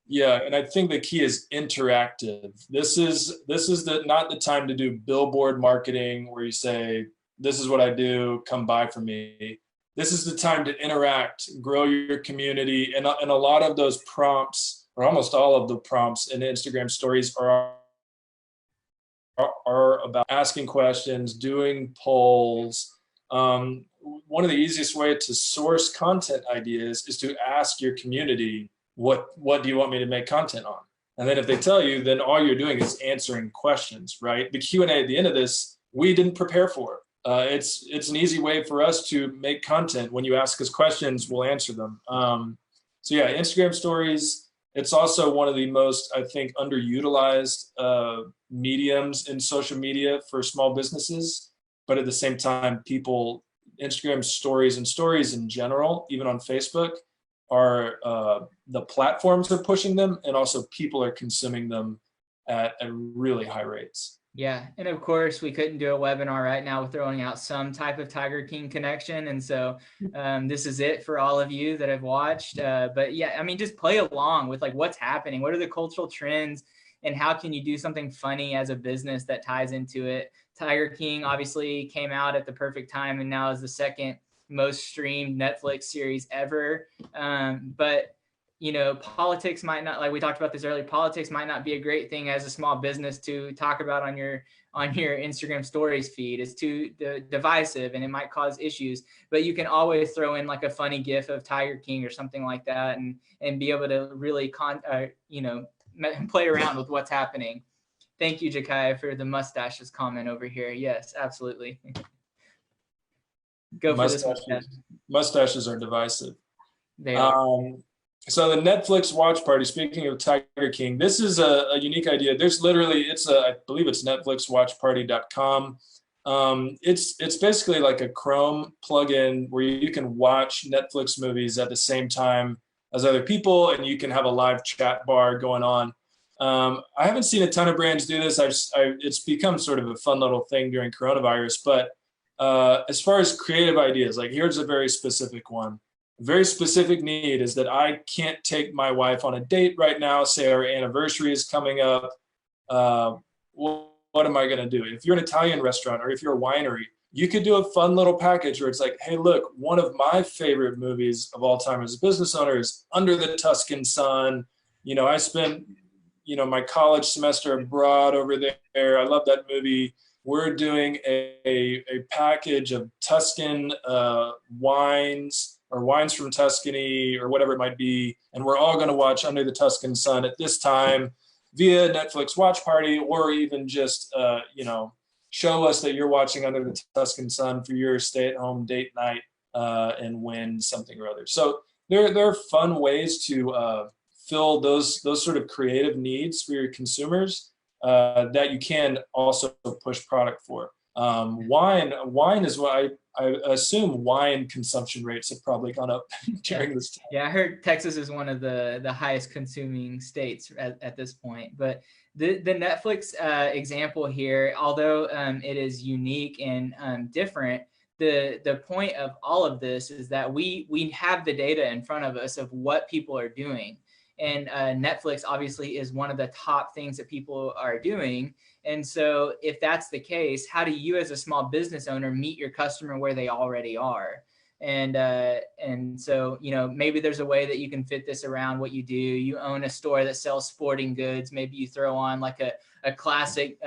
yeah, and I think the key is interactive. This is not the time to do billboard marketing where you say, this is what I do, come buy from me. This is the time to interact, grow your community. And a lot of those prompts, or almost all of the prompts in Instagram stories are about asking questions, doing polls. One of the easiest ways to source content ideas is to ask your community, what do you want me to make content on? And then if they tell you, then all you're doing is answering questions, right? The Q&A at the end of this, we didn't prepare for. It's an easy way for us to make content. When you ask us questions, we'll answer them. So yeah, Instagram stories, it's also one of the most, I think, underutilized mediums in social media for small businesses. But at the same time, Instagram stories and stories in general, even on Facebook, are the platforms are pushing them, and also people are consuming them at really high rates. Yeah, and of course we couldn't do a webinar right now with throwing out some type of Tiger King connection, and so this is it for all of you that have watched. But yeah, I mean, just play along with like what's happening, what are the cultural trends, and how can you do something funny as a business that ties into it. Tiger King obviously came out at the perfect time, and now is the second most streamed Netflix series ever. But politics might not, like we talked about this earlier, politics might not be a great thing as a small business to talk about on your Instagram stories feed. It's too divisive and it might cause issues, but you can always throw in like a funny gif of Tiger King or something like that and be able to really play around with what's happening. Thank you, Kaia, for the mustaches comment over here. Yes, absolutely. Go for this mustache. Mustaches are divisive. They are. So the Netflix watch party, speaking of Tiger King, this is a unique idea. There's literally, I believe it's netflixwatchparty.com. It's basically like a Chrome plugin where you can watch Netflix movies at the same time as other people, and you can have a live chat bar going on. I haven't seen a ton of brands do this. It's become sort of a fun little thing during coronavirus, but as far as creative ideas, like here's a very specific one. A very specific need is that I can't take my wife on a date right now. Say our anniversary is coming up. What am I going to do? If you're an Italian restaurant or if you're a winery, you could do a fun little package where it's like, hey, look, one of my favorite movies of all time as a business owner is Under the Tuscan Sun. I spent, my college semester abroad over there. I love that movie. We're doing a package of Tuscan wines, or wines from Tuscany, or whatever it might be, and we're all going to watch Under the Tuscan Sun at this time via Netflix watch party, or even just show us that you're watching Under the Tuscan Sun for your stay-at-home date night and win something or other. So there are fun ways to fill those sort of creative needs for your consumers that you can also push product for. Wine is what I assume wine consumption rates have probably gone up during this time. Yeah, I heard Texas is one of the highest consuming states at this point. But the Netflix example here, although it is unique and different, the point of all of this is that we have the data in front of us of what people are doing. And Netflix obviously is one of the top things that people are doing. And so if that's the case, how do you as a small business owner meet your customer where they already are? And so, you know, maybe there's a way that you can fit this around what you do. You own a store that sells sporting goods. Maybe you throw on like a classic,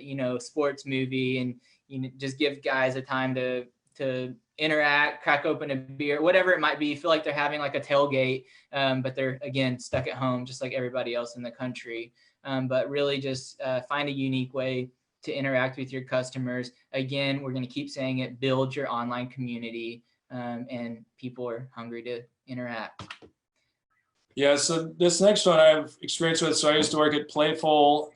you know, sports movie, and you know, just give guys a time to interact, crack open a beer, whatever it might be. Feel like they're having like a tailgate, but they're, again, stuck at home just like everybody else in the country. But really just find a unique way to interact with your customers. Again, we're going to keep saying it, build your online community, and people are hungry to interact. Yeah, so this next one I have experience with. So I used to work at Playful,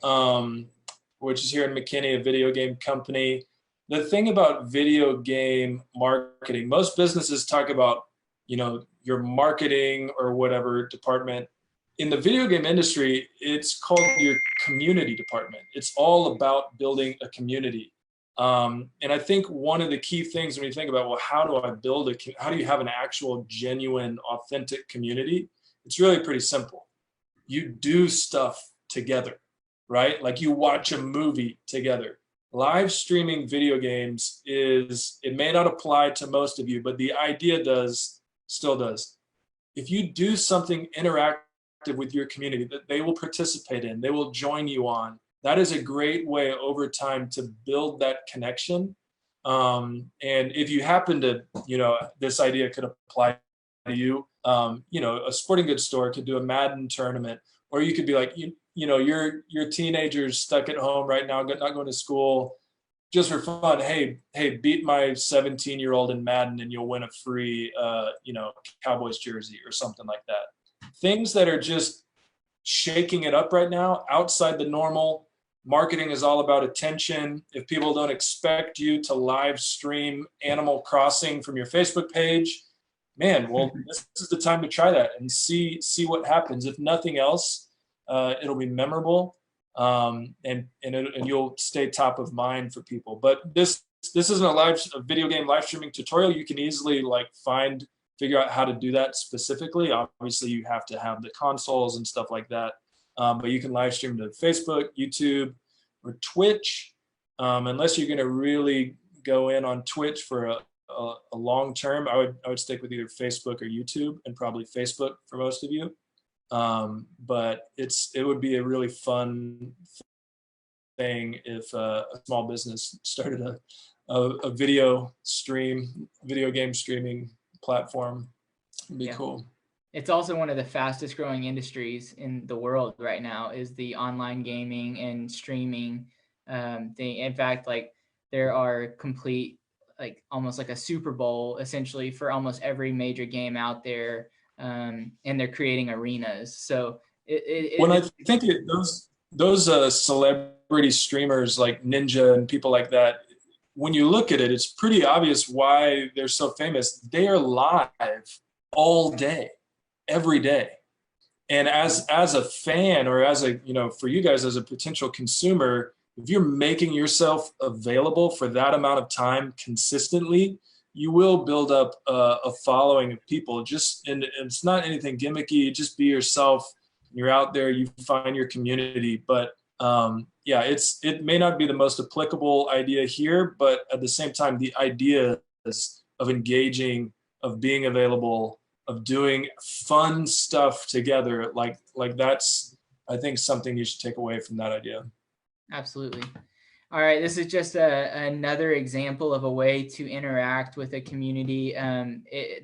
which is here in McKinney, a video game company. The thing about video game marketing, most businesses talk about, you know, your marketing or whatever department. In the video game industry, it's called your community department. It's all about building a community. And I think one of the key things when you think about, well, how do you have an actual, genuine, authentic community? It's really pretty simple. You do stuff together, right? Like you watch a movie together. Live streaming video games it may not apply to most of you, but the idea still does. If you do something interactive with your community that they will participate in, they will join you on, that is a great way over time to build that connection. And if you happen to, you know, this idea could apply to you, you know, a sporting goods store could do a Madden tournament, or you could be like, you know, your teenager's stuck at home right now, not going to school, just for fun. Hey, beat my 17-year-old in Madden and you'll win a free, you know, Cowboys jersey or something like that. Things that are just shaking it up right now outside the normal. Marketing is all about attention. If people don't expect you to live stream Animal Crossing from your Facebook page, man, well, this is the time to try that and see what happens. If nothing else, it'll be memorable, and you'll stay top of mind for people. But this isn't a video game live streaming tutorial. You can easily figure out how to do that specifically. Obviously, you have to have the consoles and stuff like that. But you can live stream to Facebook, YouTube, or Twitch. Unless you're going to really go in on Twitch for a long term, I would stick with either Facebook or YouTube, and probably Facebook for most of you. But it would be a really fun thing if a small business started a video game streaming platform. It'd be cool. It's also one of the fastest growing industries in the world right now, is the online gaming and streaming thing. In fact, like there are complete, like almost like a Super Bowl essentially for almost every major game out there, and they're creating arenas. So I think those celebrity streamers like Ninja and people like that, when you look at it, it's pretty obvious why they're so famous. They are live all day, every day. And as a fan, or as a, you know, for you guys as a potential consumer, if you're making yourself available for that amount of time consistently, you will build up a following of people. And it's not anything gimmicky. Just be yourself. You're out there, you find your community. But yeah, it may not be the most applicable idea here, but at the same time, the idea of engaging, of being available, of doing fun stuff together, like that's, I think, something you should take away from that idea. Absolutely. All right, this is just another example of a way to interact with a community.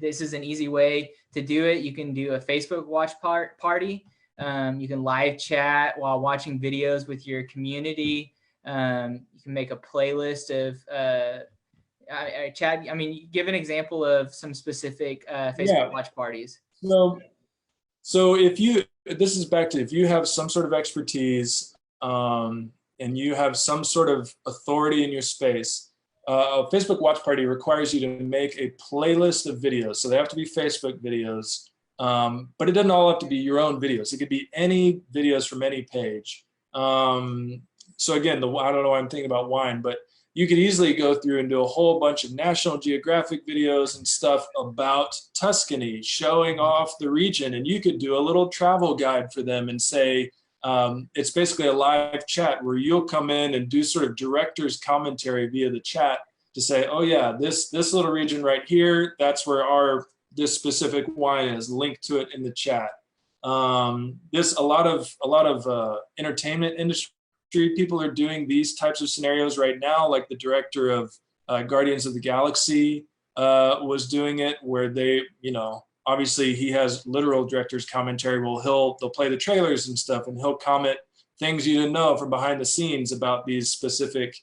This is an easy way to do it. You can do a Facebook watch party. You can live chat while watching videos with your community. You can make a playlist of Chad, I mean, give an example of some specific Facebook watch parties. So if you have some sort of expertise, and you have some sort of authority in your space, a Facebook watch party requires you to make a playlist of videos. So they have to be Facebook videos, but it doesn't all have to be your own videos. It could be any videos from any page. So again, I don't know why I'm thinking about wine, but you could easily go through and do a whole bunch of National Geographic videos and stuff about Tuscany, showing off the region. And you could do a little travel guide for them and say, it's basically a live chat where you'll come in and do sort of director's commentary via the chat to say, oh yeah, this little region right here, that's where this specific wine is, linked to it in the chat. A lot of entertainment industry people are doing these types of scenarios right now, like the director of Guardians of the Galaxy was doing it, where they, obviously he has literal director's commentary. Well, they'll play the trailers and stuff, and he'll comment things you didn't know from behind the scenes about these specific,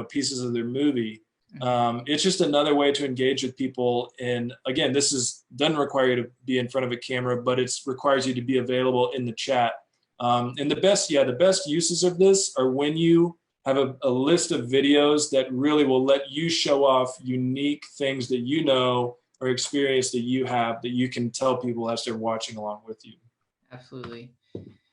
pieces of their movie. It's just another way to engage with people. And again, doesn't require you to be in front of a camera, but it requires you to be available in the chat. And the best uses of this are when you have a list of videos that really will let you show off unique things that you know or experience that you have that you can tell people as they're watching along with you. Absolutely.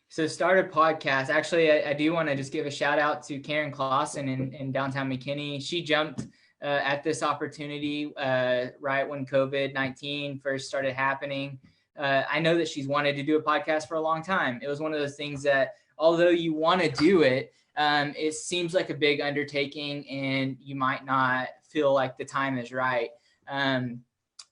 So start a podcast. Actually, I do want to just give a shout out to Karen Clausen in downtown McKinney. She jumped at this opportunity right when COVID-19 first started happening. I know that she's wanted to do a podcast for a long time. It was one of those things that, although you want to do it, it seems like a big undertaking and you might not feel like the time is right.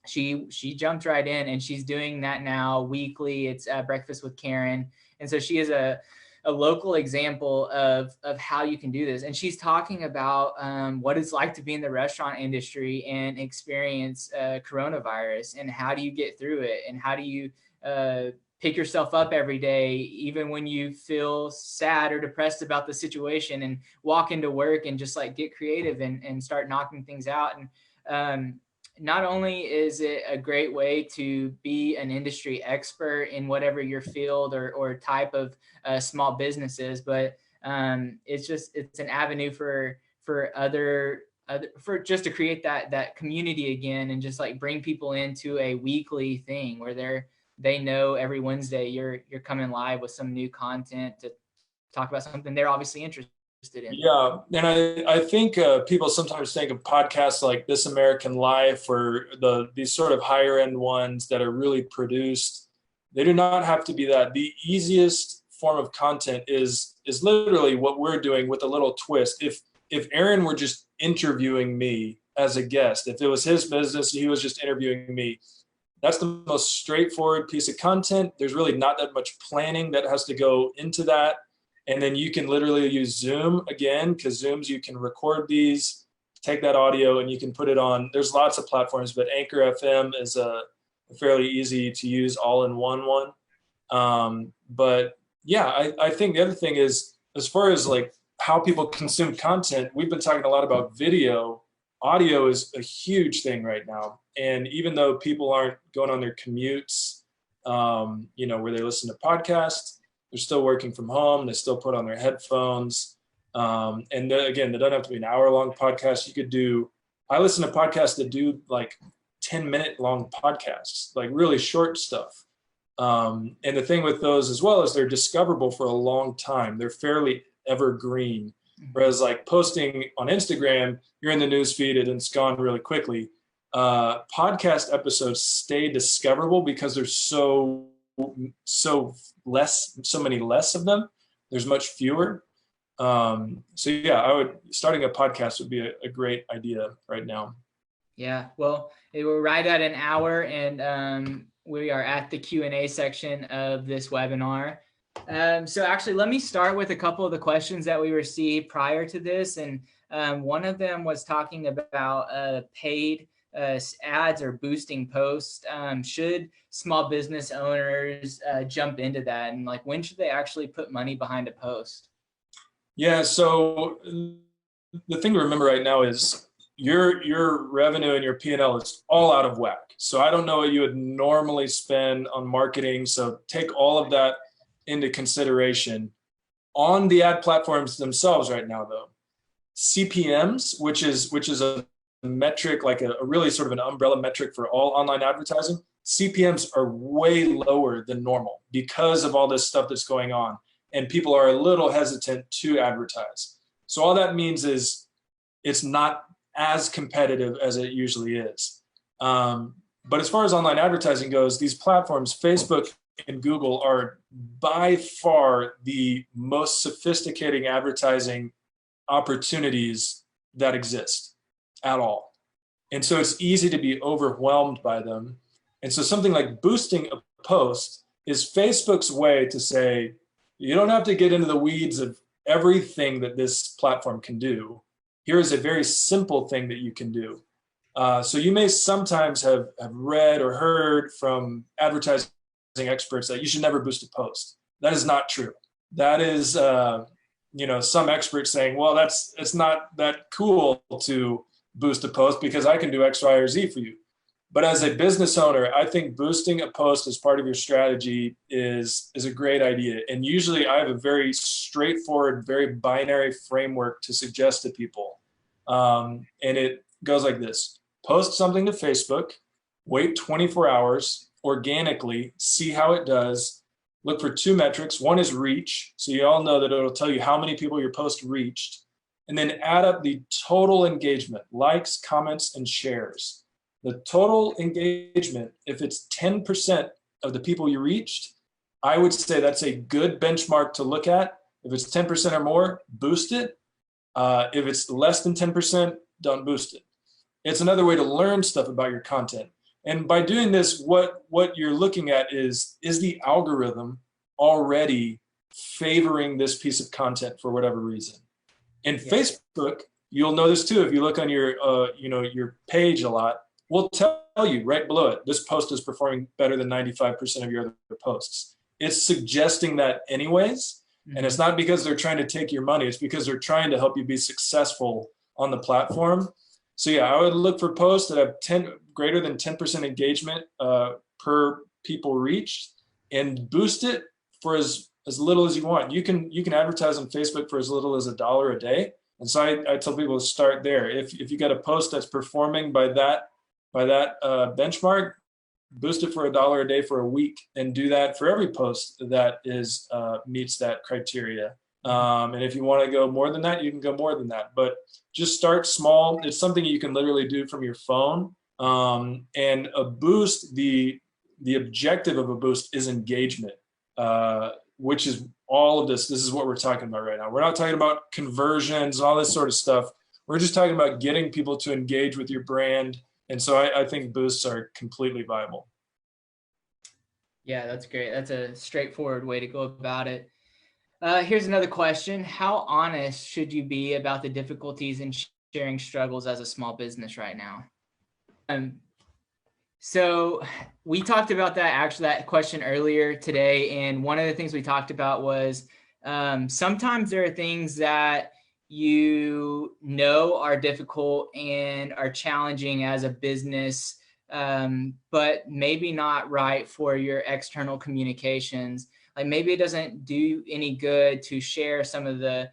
She jumped right in and she's doing that now weekly. It's Breakfast with Karen. And so she is a local example of how you can do this. And she's talking about what it's like to be in the restaurant industry and experience coronavirus, and how do you get through it, and how do you pick yourself up every day, even when you feel sad or depressed about the situation, and walk into work and just like get creative and start knocking things out. And not only is it a great way to be an industry expert in whatever your field or type of small businesses, but it's an avenue for just to create that community again, and just like bring people into a weekly thing where they know every Wednesday you're coming live with some new content to talk about something they're obviously interested in. Yeah, and I think people sometimes think of podcasts like This American Life or these sort of higher end ones that are really produced. They do not have to be that. The easiest form of content is literally what we're doing with a little twist. If Aaron were just interviewing me as a guest, if it was his business and he was just interviewing me, that's the most straightforward piece of content. There's really not that much planning that has to go into that. And then you can literally use Zoom again, because Zooms, you can record these, take that audio, and you can put it on. There's lots of platforms, but Anchor FM is a fairly easy to use all-in-one one. But yeah, I think the other thing is, as far as like how people consume content, we've been talking a lot about video. Audio is a huge thing right now. And even though people aren't going on their commutes, where they listen to podcasts, they're still working from home. They still put on their headphones. And then, again, they don't have to be an hour-long podcast. I listen to podcasts that do like 10-minute long podcasts, like really short stuff. And the thing with those as well is they're discoverable for a long time. They're fairly evergreen. Whereas like posting on Instagram, you're in the news feed and it's gone really quickly. Podcast episodes stay discoverable because there's so many less of them. There's much fewer. So yeah, starting a podcast would be a great idea right now. Yeah, well, we're right at an hour, and we are at the Q&A section of this webinar. So actually, let me start with a couple of the questions that we received prior to this. And one of them was talking about paid ads or boosting posts. Should small business owners jump into that? And like, when should they actually put money behind a post? Yeah, so the thing to remember right now is your revenue and your P&L is all out of whack. So I don't know what you would normally spend on marketing. So take all of that into consideration. On the ad platforms themselves right now, though, CPMs, which is a metric, like a really sort of an umbrella metric for all online advertising, CPMs are way lower than normal because of all this stuff that's going on. And people are a little hesitant to advertise. So all that means is it's not as competitive as it usually is. But as far as online advertising goes, these platforms, Facebook and Google, are by far the most sophisticated advertising opportunities that exist at all. And so it's easy to be overwhelmed by them. And so something like boosting a post is Facebook's way to say, you don't have to get into the weeds of everything that this platform can do. Here is a very simple thing that you can do. So you may sometimes have read or heard from advertising experts that you should never boost a post. That is not true. That is, some experts saying, well, it's not that cool to boost a post because I can do X, Y, or Z for you. But as a business owner, I think boosting a post as part of your strategy is a great idea. And usually I have a very straightforward, very binary framework to suggest to people. And it goes like this: post something to Facebook, wait 24 hours, organically, see how it does, look for two metrics. One is reach. So you all know that it'll tell you how many people your post reached. And then add up the total engagement, likes, comments, and shares. The total engagement, if it's 10% of the people you reached, I would say that's a good benchmark to look at. If it's 10% or more, boost it. If it's less than 10%, don't boost it. It's another way to learn stuff about your content. And by doing this, what you're looking at is the algorithm already favoring this piece of content for whatever reason? In Facebook, you'll know this too. If you look on your page a lot, we'll tell you right below it, this post is performing better than 95% of your other posts. It's suggesting that anyways. Mm-hmm. And it's not because they're trying to take your money. It's because they're trying to help you be successful on the platform. So yeah, I would look for posts that have greater than 10% engagement per people reached, and boost it for as little as you want. You can advertise on Facebook for as little as $1 a day. And so I tell people to start there. If you got a post that's performing by that benchmark, boost it for $1 a day for a week, and do that for every post that is meets that criteria. And if you want to go more than that, you can go more than that. But just start small. It's something you can literally do from your phone. And a boost, the objective of a boost is engagement, which is all of this. This is what we're talking about right now. We're not talking about conversions and all this sort of stuff. We're just talking about getting people to engage with your brand. And so I think boosts are completely viable. Yeah, that's great. That's a straightforward way to go about it. Here's another question. How honest should you be about the difficulties in sharing struggles as a small business right now? So we talked about that question earlier today. And one of the things we talked about was sometimes there are things that are difficult and are challenging as a business, but maybe not right for your external communications. Like maybe it doesn't do any good to share some of the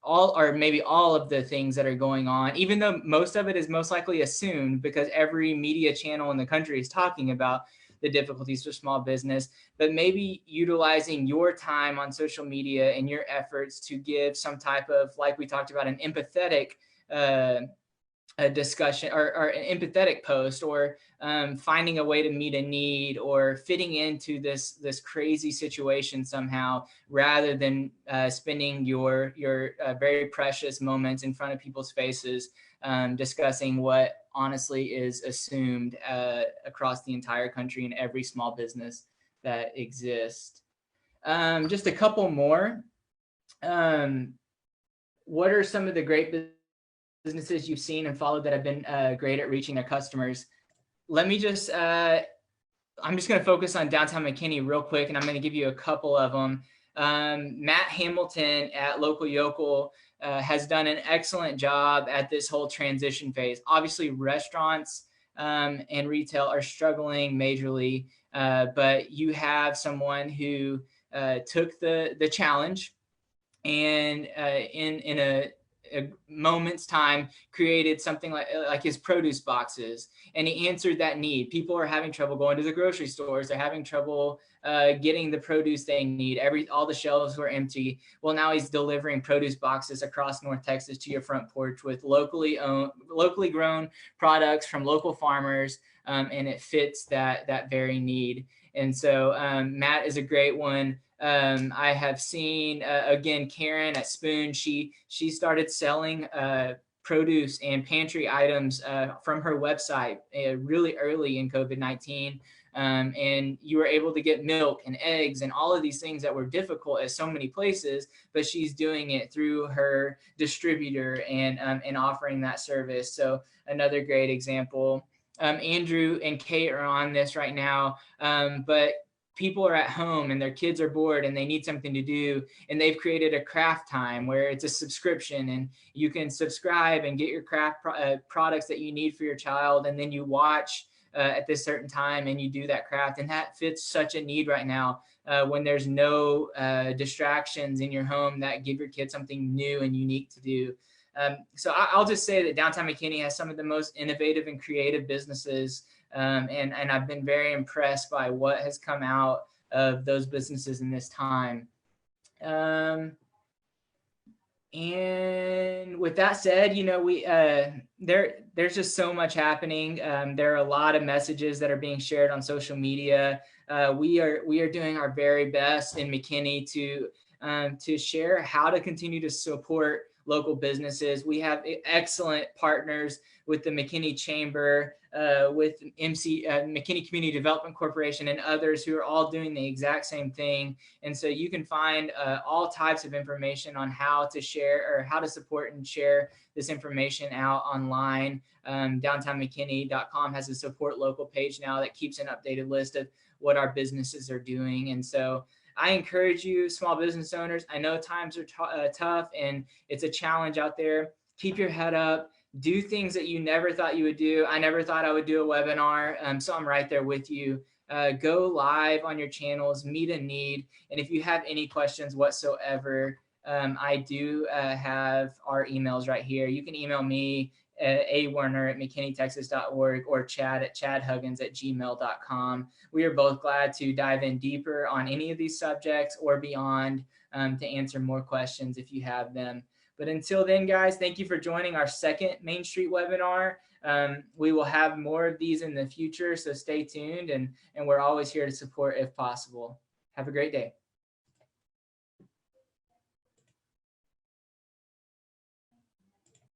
all of the things that are going on, even though most of it is most likely assumed because every media channel in the country is talking about the difficulties for small business. But maybe utilizing your time on social media and your efforts to give some type of, like we talked about, an empathetic a discussion or an empathetic post, or finding a way to meet a need, or fitting into this crazy situation somehow, rather than spending your very precious moments in front of people's faces discussing what honestly is assumed across the entire country and every small business that exists. Just a couple more. What are some of the great businesses you've seen and followed that have been great at reaching their customers? Let me just, I'm just going to focus on downtown McKinney real quick, and I'm going to give you a couple of them. Matt Hamilton at Local Yokel has done an excellent job at this whole transition phase. Obviously, restaurants and retail are struggling majorly, but you have someone who took the challenge and in a moment's time created something like his produce boxes, and he answered that need. People are having trouble going to the grocery stores. They're having trouble getting the produce they need. All the shelves were empty. Well, now he's delivering produce boxes across North Texas to your front porch with locally grown products from local farmers, and it fits that very need. And so Matt is a great one. I have seen again Karen at Spoon. She started selling produce and pantry items from her website really early in COVID-19. And you were able to get milk and eggs and all of these things that were difficult at so many places, but she's doing it through her distributor and offering that service. So another great example. Andrew and Kate are on this right now, but people are at home and their kids are bored and they need something to do, and they've created a craft time where it's a subscription and you can subscribe and get your craft products that you need for your child, and then you watch at this certain time and you do that craft. And that fits such a need right now when there's no distractions in your home that give your kids something new and unique to do. So I'll just say that downtown McKinney has some of the most innovative and creative businesses, and I've been very impressed by what has come out of those businesses in this time. And with that said, you know, there's just so much happening. There are a lot of messages that are being shared on social media. We are doing our very best in McKinney to share how to continue to support local businesses. We have excellent partners with the McKinney Chamber, with McKinney Community Development Corporation, and others who are all doing the exact same thing. And so you can find all types of information on how to share or how to support and share this information out online. DowntownMcKinney.com has a support local page now that keeps an updated list of what our businesses are doing. And so I encourage you, small business owners, I know times are tough and it's a challenge out there. Keep your head up. Do things that you never thought you would do. I never thought I would do a webinar, so I'm right there with you. Go live on your channels, meet a need. And if you have any questions whatsoever, I do have our emails right here. You can email me at awerner@mckinneytexas.org or chad@chadhuggins@gmail.com. We are both glad to dive in deeper on any of these subjects or beyond to answer more questions if you have them. But until then, guys, thank you for joining our second Main Street webinar. We will have more of these in the future, so stay tuned, and we're always here to support if possible. Have a great day.